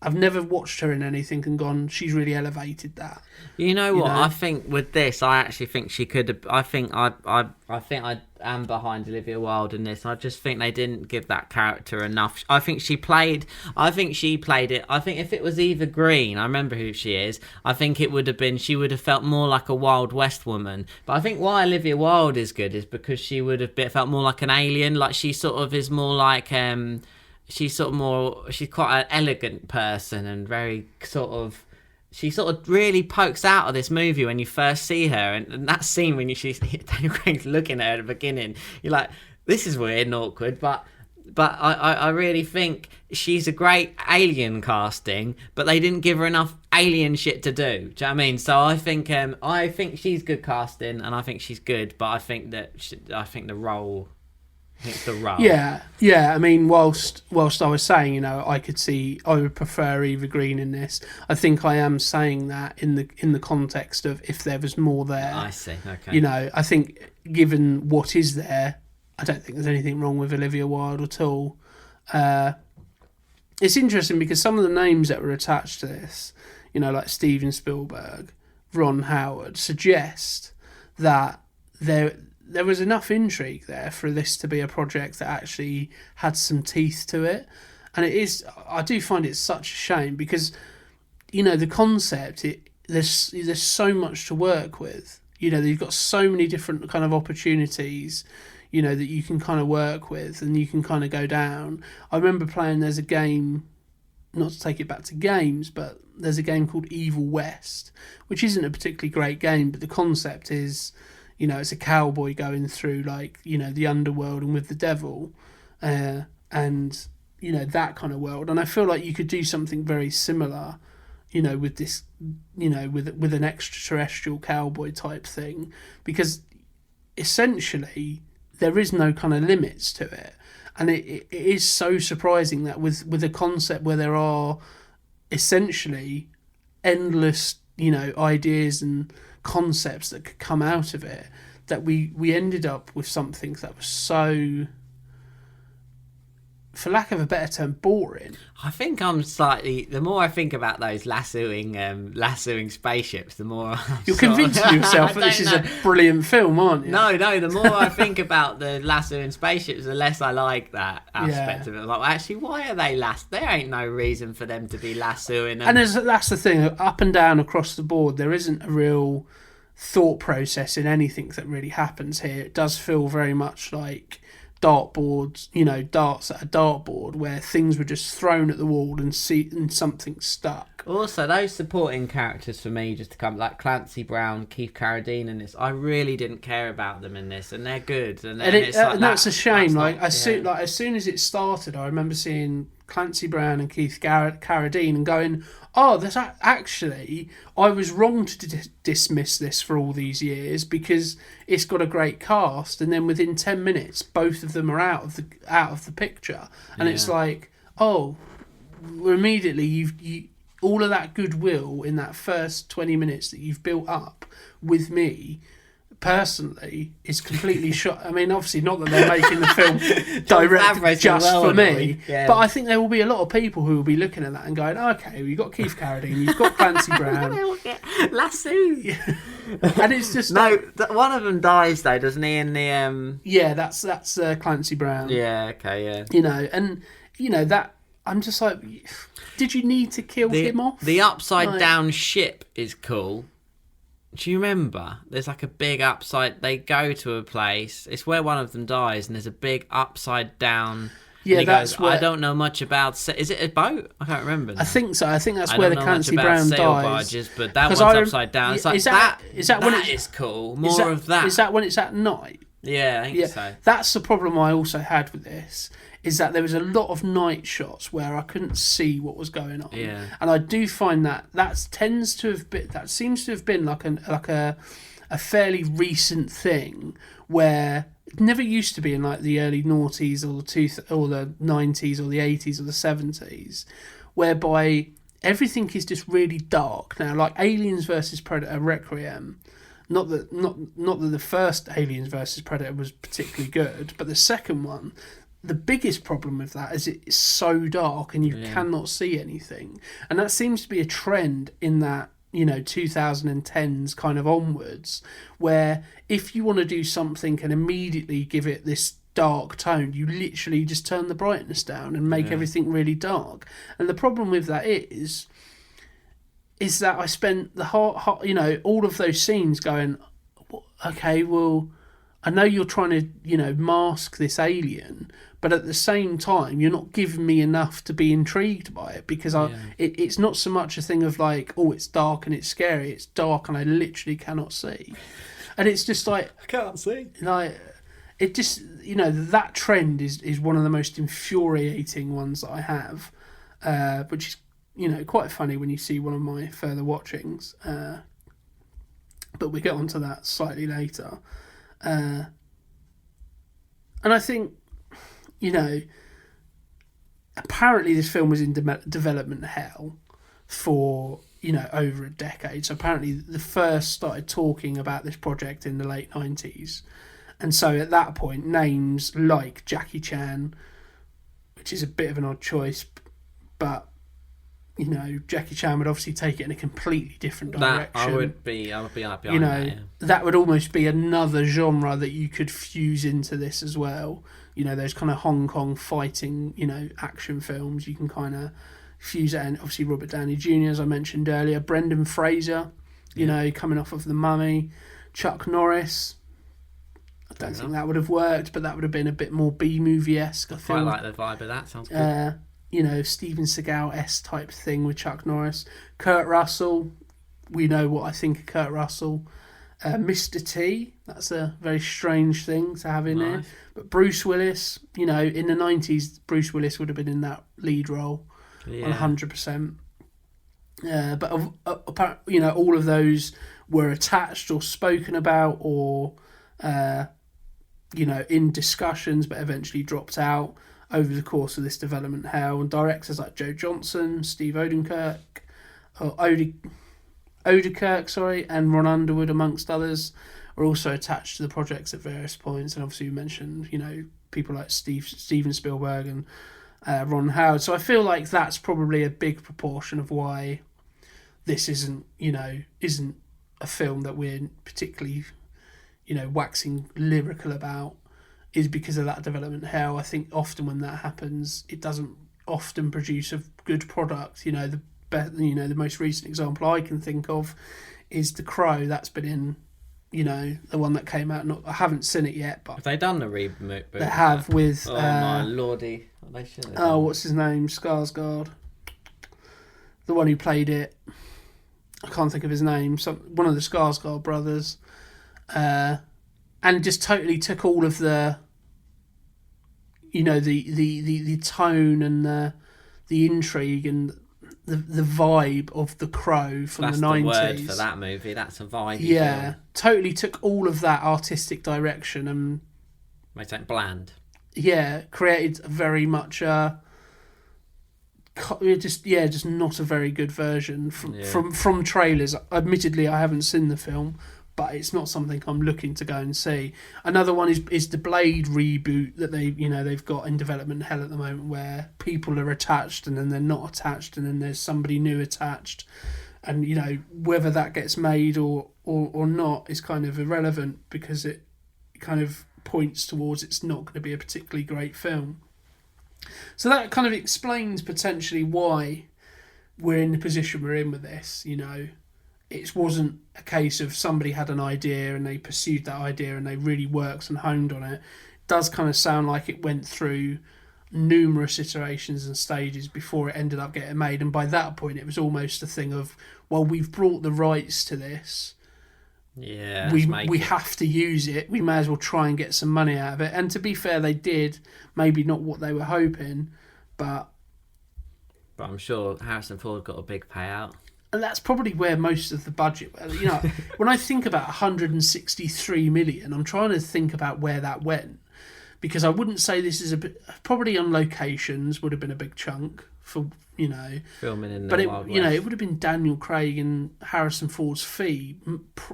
I've never watched her in anything and gone, she's really elevated that. You know what? I think with this, I actually think she could have. I think I am behind Olivia Wilde in this. I just think they didn't give that character enough. I think she played it. I think if it was Eva Green, I remember who she is, I think it would have been, she would have felt more like a Wild West woman. But I think why Olivia Wilde is good is because she would have felt more like an alien. Like, she sort of is more like she's quite an elegant person, and very sort of, she sort of really pokes out of this movie when you first see her, and that scene when she's Daniel Craig's looking at her at the beginning, you're like, this is weird and awkward, but I really think she's a great Alien casting, but they didn't give her enough Alien shit to do. Do you know what I mean? So I think she's good casting, and I think she's good, but I think the role. It's the role. Yeah. I mean, whilst I was saying, I could see I would prefer Eva Green in this. I think I am saying that in the context of if there was more there. I see. Okay. I think given what is there, I don't think there's anything wrong with Olivia Wilde at all. It's interesting because some of the names that were attached to this, like Steven Spielberg, Ron Howard, suggest that there was enough intrigue there for this to be a project that actually had some teeth to it. And I do find it such a shame because, the concept, there's so much to work with. You've got so many different kind of opportunities, that you can kind of work with and you can kind of go down. I remember there's a game, not to take it back to games, but there's a game called Evil West, which isn't a particularly great game, but the concept is, it's a cowboy going through the underworld and with the devil, and that kind of world. And I feel like you could do something very similar, with this, with an extraterrestrial cowboy type thing, because essentially there is no kind of limits to it. And it is so surprising that with a concept where there are essentially endless, ideas and concepts that could come out of it, that we ended up with something that was so, for lack of a better term, boring. I think the more I think about those lassoing spaceships, the more you're convincing yourself that this is a brilliant film, aren't you? No, the more I think about the lassoing spaceships, the less I like that aspect of it. Like, actually, why are they There ain't no reason for them to be lassoing them. And that's the thing, up and down across the board, there isn't a real thought process in anything that really happens here. It does feel very much like dartboards, darts at a dartboard where things were just thrown at the wall and something stuck. Also, those supporting characters for me, just to come like Clancy Brown, Keith Carradine in this, I really didn't care about them in this, and they're good. And that's a shame. As soon as it started, I remember seeing Clancy Brown and Keith Carradine and going, oh, that's actually, I was wrong to dismiss this for all these years because it's got a great cast, and then within 10 minutes both of them are out of the picture, and it's like, oh, immediately you all of that goodwill in that first 20 minutes that you've built up with me personally is completely shot. I mean, obviously not that they're making the film directed just for me, but I think there will be a lot of people who will be looking at that and going, okay, you've got Keith Carradine, you've got Clancy Brown, lasso. And it's just one of them dies though, doesn't he? In the that's Clancy Brown. Yeah, okay, and that I'm just like, did you need to kill him off? The upside down ship is cool. Do you remember? There's like a big upside. They go to a place. It's where one of them dies, and there's a big upside down. Yeah, and that's where. I don't know much about. Is it a boat? I can't remember. I think so. I think that's where the Clancy Brown dies. Barges, but that one's upside down. It's like that is cool. More of that. Is that when it's at night? Yeah, I think so. That's the problem I also had with this. Is that there was a lot of night shots where I couldn't see what was going on. Yeah. And I do find that seems to have been like a fairly recent thing where it never used to be in like the early noughties or the 90s or the 80s or the 70s, whereby everything is just really dark. Now, like Aliens versus Predator Requiem, not that the first Aliens versus Predator was particularly good, but the second one, the biggest problem with that is it's so dark and you cannot see anything. And that seems to be a trend in that, 2010s kind of onwards, where if you want to do something and immediately give it this dark tone, you literally just turn the brightness down and make everything really dark. And the problem with that is that I spent the whole all of those scenes going, okay, well, I know you're trying to, mask this alien, but at the same time, you're not giving me enough to be intrigued by it, because it's not so much a thing of like, oh, it's dark and it's scary. It's dark and I literally cannot see. And it's just like... I can't see. Like, it just, that trend is one of the most infuriating ones that I have, which is, quite funny when you see one of my further watchings. But we get onto that slightly later. And I think, apparently this film was in development hell for, over a decade. So apparently the first started talking about this project in the late 90s. And so at that point, names like Jackie Chan, which is a bit of an odd choice, but, Jackie Chan would obviously take it in a completely different direction. I would be behind that, yeah. That would almost be another genre that you could fuse into this as well. Those kind of Hong Kong fighting, action films, you can kind of fuse that in. Obviously, Robert Downey Jr., as I mentioned earlier, Brendan Fraser, coming off of The Mummy, Chuck Norris. I don't think that would have worked, but that would have been a bit more B-movie-esque, I feel. I like the vibe of that, sounds good. Steven Seagal-esque type thing with Chuck Norris. Kurt Russell, we know what I think of Kurt Russell. Mr. T, that's a very strange thing to have in there. But Bruce Willis, in the 90s, Bruce Willis would have been in that lead role, 100%. But all of those were attached or spoken about or, in discussions, but eventually dropped out over the course of this development hell. And directors like Joe Johnston, Steve Odenkirk, and Ron Underwood, amongst others, are also attached to the projects at various points. And obviously, we mentioned, people like Steven Spielberg and Ron Howard. So I feel like that's probably a big proportion of why this isn't a film that we're particularly, waxing lyrical about, is because of that development hell. I think often when that happens, it doesn't often produce a good product. The most recent example I can think of is The Crow. That's been in, the one that came out. I haven't seen it yet, but have they done the reboot? They have with. Oh my lordy! They should have. Oh, what's his name? Skarsgård. The one who played it. I can't think of his name. One of the Skarsgård brothers, and just totally took all of the. The tone and the intrigue and the vibe of The Crow from the 90s. That's the word for that movie. That's a vibe. Yeah, film. Totally took all of that artistic direction and made something bland. Yeah, created very much just not a very good version from trailers. Admittedly, I haven't seen the film, but it's not something I'm looking to go and see. Another one is the Blade reboot that they've got in development hell at the moment, where people are attached and then they're not attached and then there's somebody new attached, and whether that gets made or not is kind of irrelevant, because it kind of points towards it's not going to be a particularly great film. So that kind of explains potentially why we're in the position we're in with this. It wasn't a case of somebody had an idea and they pursued that idea and they really worked and honed on it. It does kind of sound like it went through numerous iterations and stages before it ended up getting made. And by that point, it was almost a thing of, well, we've brought the rights to this. Yeah, we have to use it. We may as well try and get some money out of it. And to be fair, they did. Maybe not what they were hoping, but I'm sure Harrison Ford got a big payout. And that's probably where most of the budget, when I think about 163 million, I'm trying to think about where that went, because I wouldn't say this is probably on locations would have been a big chunk for, filming in the but Wild West. It would have been Daniel Craig and Harrison Ford's fee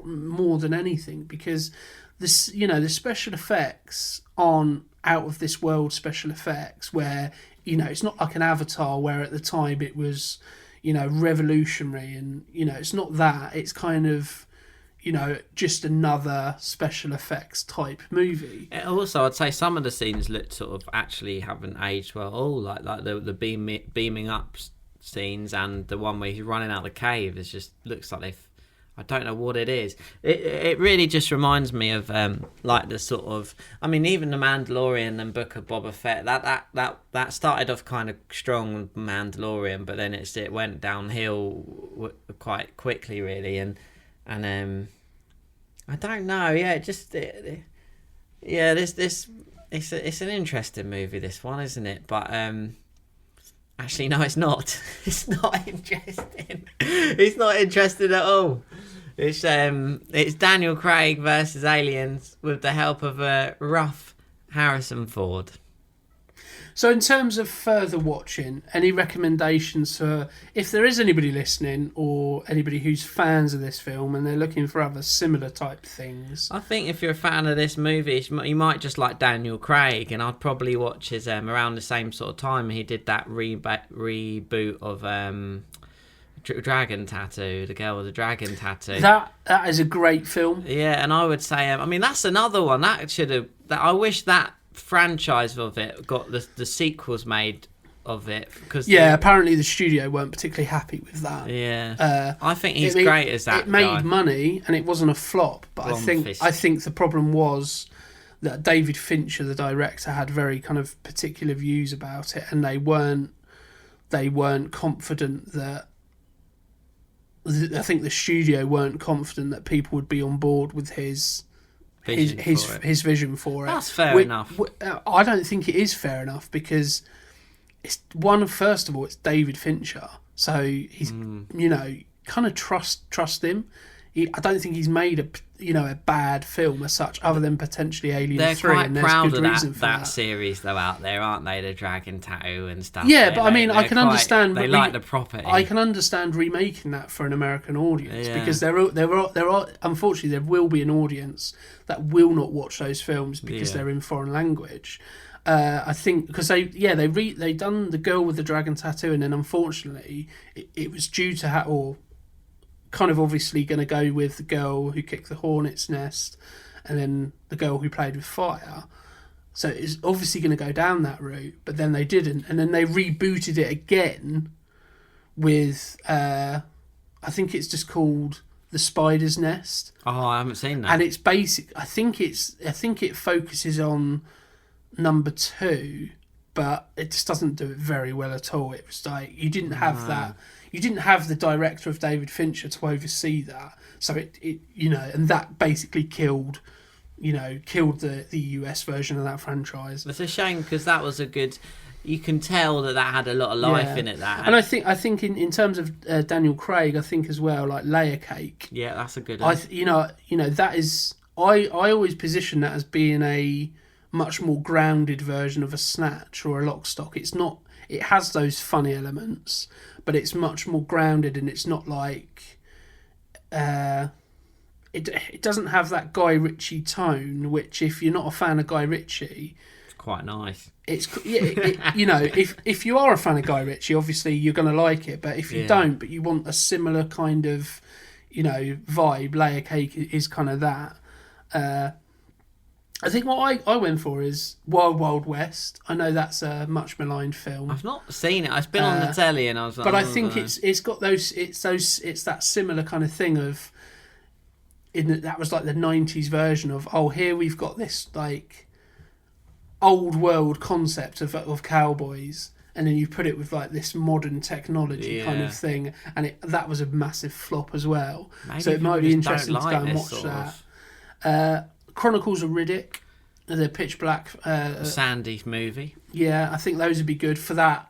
more than anything, because this, the special effects on out of this world special effects, where, it's not like an Avatar where at the time it was, revolutionary, and it's not that. It's kind of just another special effects type movie. Also, I'd say some of the scenes look sort of actually haven't aged well. Oh, like the beaming up scenes, and the one where he's running out of the cave, it just looks like they've I don't know what it is. It really just reminds me of like the sort of, I mean, even the Mandalorian and Book of Boba Fett. That started off kind of strong with Mandalorian, but then it went downhill quite quickly, really. And I don't know. Yeah, it's an interesting movie, this one, isn't it? But actually, no, it's not. It's not interesting. It's not interesting at all. It's Daniel Craig versus aliens with the help of a rough Harrison Ford. So in terms of further watching, any recommendations for, if there is anybody listening or anybody who's fans of this film and they're looking for other similar type things? I think if you're a fan of this movie, you might just like Daniel Craig, and I'd probably watch his around the same sort of time he did that reboot of Dragon Tattoo, The Girl with the Dragon Tattoo. That is a great film. Yeah, and I would say, I mean, that's another one that should have. I wish that franchise of it got the sequels made of it, because apparently the studio weren't particularly happy with that. I think he's great as that it made guy. money and it wasn't a flop, but I think the problem was that David Fincher, the director, had very kind of particular views about it, and they weren't confident that, I think the studio weren't confident that people would be on board with his vision for it. That's fair enough. I don't think it is fair enough, because first of all, it's David Fincher, so he's kind of trust him. I don't think he's made a bad film as such, other than potentially Alien 3. They're and quite there's proud good of reason for that series though out there, aren't they? The Dragon Tattoo and stuff. Yeah, but I mean, I can understand. They like the property. I can understand remaking that for an American audience, because there are unfortunately there will be an audience that will not watch those films because they're in foreign language. I think because they done The Girl with the Dragon Tattoo, and then unfortunately it was due to kind of obviously going to go with the girl who kicked the hornet's nest and then the girl who played with fire. So it's obviously going to go down that route, but then they didn't. And then they rebooted it again with, I think it's just called The Spider's Nest. Oh, I haven't seen that. And it's basic. I think it focuses on number 2, but it just doesn't do it very well at all. It was like, you didn't have that. You didn't have the director of David Fincher to oversee that, so it and that basically killed the US version of that franchise. It's a shame, because that was a good. You can tell that had a lot of life in it. That, and I think in terms of Daniel Craig, I think as well, like Layer Cake. Yeah, that's a good one. That is. I always position that as being a much more grounded version of a Snatch or a Lock, Stock. It's not. It has those funny elements, but it's much more grounded, and it's not like it doesn't have that Guy Ritchie tone, which, if you're not a fan of Guy Ritchie, it's quite nice. If you are a fan of Guy Ritchie, obviously you're going to like it, but if you don't, but you want a similar kind of vibe, Layer Cake is kind of that. I think what I went for is Wild Wild West. I know that's a much maligned film. I've not seen it. It's been on the telly, and I was like, but I think it's got those. It's that similar kind of thing of. That was like the 90s version of, here we've got this like old world concept of cowboys, and then you put it with like this modern technology kind of thing, and that was a massive flop as well. Maybe so it might be interesting to go and this watch that. Chronicles of Riddick, the Pitch Black Sandy movie. Yeah, I think those would be good for that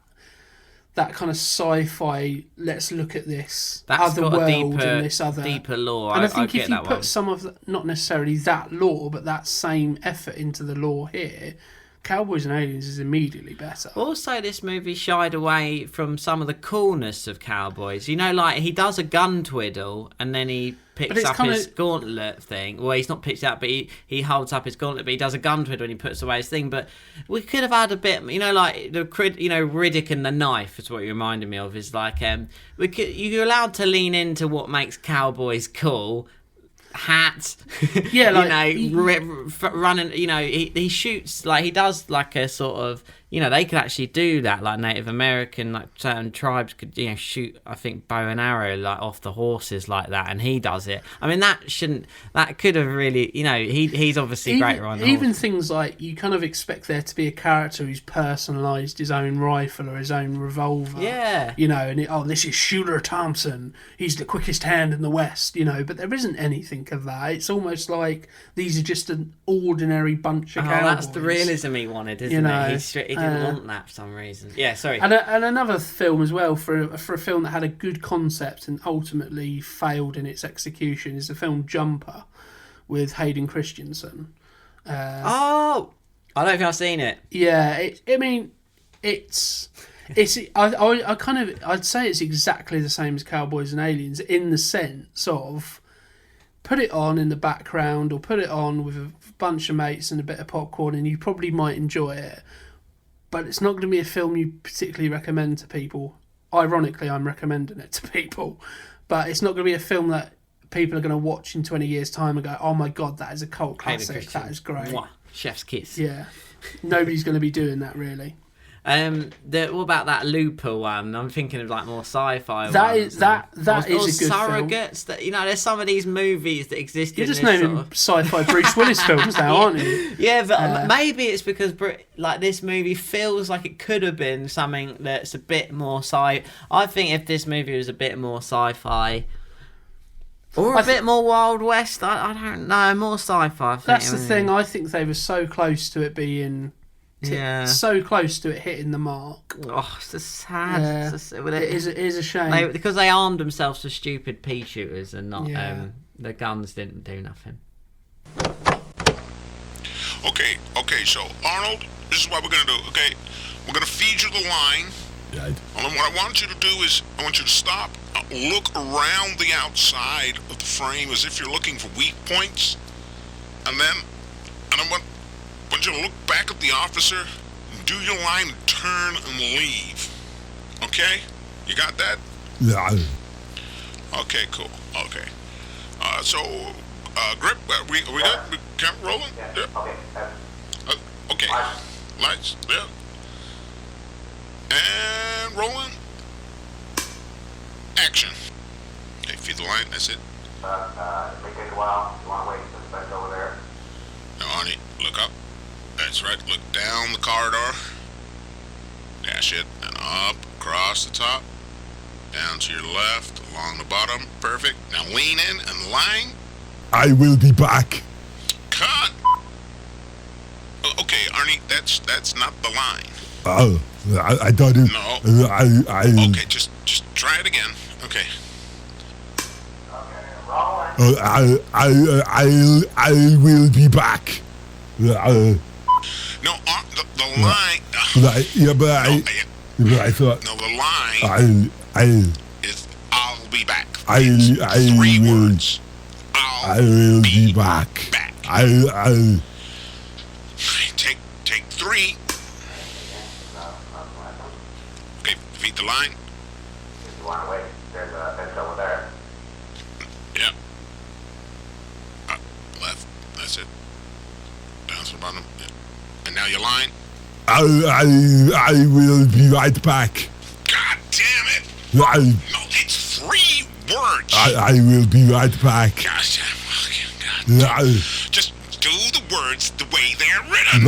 kind of sci-fi. Let's look at this other world and this other deeper lore. And I think if you put some of not necessarily that lore, but that same effort into the lore here, Cowboys and Aliens is immediately better. Also, this movie shied away from some of the coolness of Cowboys. Like he does a gun twiddle and then he picks up his gauntlet thing. Well, he's not picked up, but he holds up his gauntlet, but he does a gun twiddle and he puts away his thing. But we could have had a bit, like Riddick and the knife is what you reminded me of. Is like you're allowed to lean into what makes Cowboys cool. Hat, running. He shoots like he does like a sort of they could actually do that. Like Native American, like certain tribes could, shoot, I think, bow and arrow like off the horses like that, and he does it. I mean, that could have really, he's obviously great on even horse. things like you kind of expect there to be a character who's personalised his own rifle or his own revolver. Yeah. And this is Shooter Thompson. He's the quickest hand in the West. But there isn't anything of that. It's almost like these are just an ordinary bunch of cowboys. That's the realism he wanted, isn't it? He didn't want that for some reason. Yeah, sorry. And another film as well, for a film that had a good concept and ultimately failed in its execution, is the film Jumper with Hayden Christensen. I don't think I've seen it. Yeah, I'd say it's exactly the same as Cowboys and Aliens in the sense of put it on in the background or put it on with a bunch of mates and a bit of popcorn and you probably might enjoy it. But it's not going to be a film you particularly recommend to people. Ironically, I'm recommending it to people. But it's not going to be a film that people are going to watch in 20 years' time and go, oh my God, that is a cult classic. That is great. Mwah. Chef's kiss. Yeah. Nobody's going to be doing that, really. What about that Looper one? I'm thinking of like more sci-fi. That ones. is a good surrogates. film. That there's some of these movies that exist. You're just naming sci-fi Bruce Willis films now, aren't you? Yeah, but maybe it's because like this movie feels like it could have been something that's a bit more sci. I think if this movie was a bit more sci-fi. Or a bit more Wild West. I don't know. More sci-fi. That's the thing. I think they were so close to it being. So close to it hitting the mark. Oh, it's just sad. Yeah. It is a shame. Because they armed themselves with stupid pea shooters and not the guns didn't do nothing. Okay, so Arnold, this is what we're gonna do, okay? We're gonna feed you the line. Right. And what I want you to do is, I want you to stop, look around the outside of the frame as if you're looking for weak points. And I want you to look back at the officer, do your line, and turn and leave. Okay? You got that? Yeah. Okay, cool. Okay. Grip, we good? We camera rolling? Yeah. Okay. Lights, yeah. And rolling. Action. Okay, feed the line, that's it. It may take a while. You want to wait for the bench over there? Now, Arnie, look up. That's right, look down the corridor. Dash it, and up, across the top. Down to your left, along the bottom. Perfect. Now lean in and line. I will be back. Cut! Okay, Arnie, that's not the line. Oh, I thought it. No. Okay, just try it again. Okay. I will be back. No, the line. But I thought. No, the line. Is I'll be back. It's three words. I will be back. I'll. Take three. Okay, feed the line. If you want to wait, there's a bench over there. Yep. Left. That's it. Down to the bottom. Yeah. And now your line. I will be right back. God damn it! No, it's 3 words. I will be right back. Gosh, God. Just do the words the way they're written.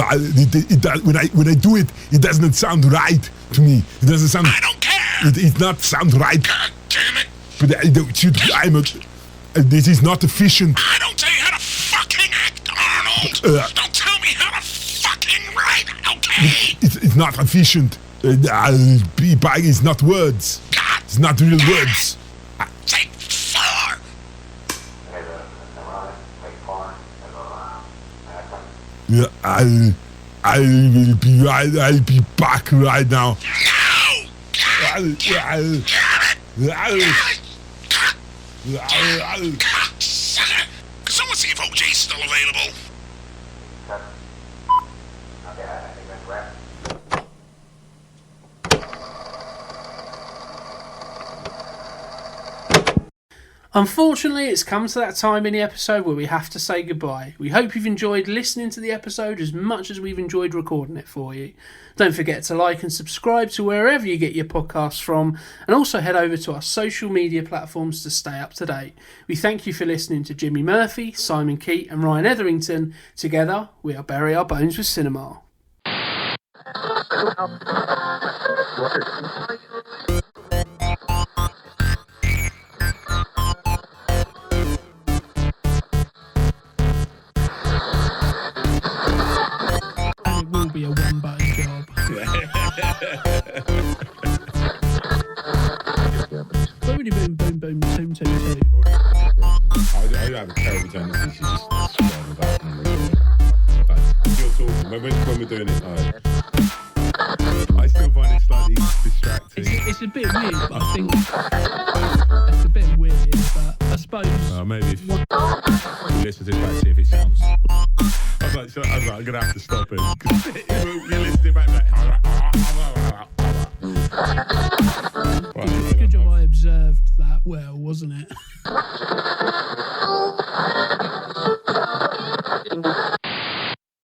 When I do it, it doesn't sound right to me. It doesn't sound. I don't care. It not sound right. God damn it! But this is not efficient. I don't tell you how to fucking act, Arnold. Don't tell me how to fucking write. Okay. It's not efficient. I'll be back. It's not words. God. It's not real words. Take 4. Yeah, I will be right. I'll be back right now. No. Can someone see if OJ's still available? Okay, I think that's right. Unfortunately, it's come to that time in the episode where we have to say goodbye. We hope you've enjoyed listening to the episode as much as we've enjoyed recording it for you. Don't forget to like and subscribe to wherever you get your podcasts from, and also head over to our social media platforms to stay up to date. We thank you for listening to Jimmy Murphy, Simon Keet and Ryan Etherington. Together, we are Bury Our Bones with Cinema. Be a one-button job. Boom, boom, boom, boom, toom, toom, toom. I have a terrible tendency to just swear without you're talking. When we're doing it, I still find it slightly distracting. It's a bit weird, but I think it's a bit weird, but I suppose... maybe if you listen to it back, see if it sounds... I was like, I'm going to have to stop it. You listen to it back, Good job I observed that well, wasn't it?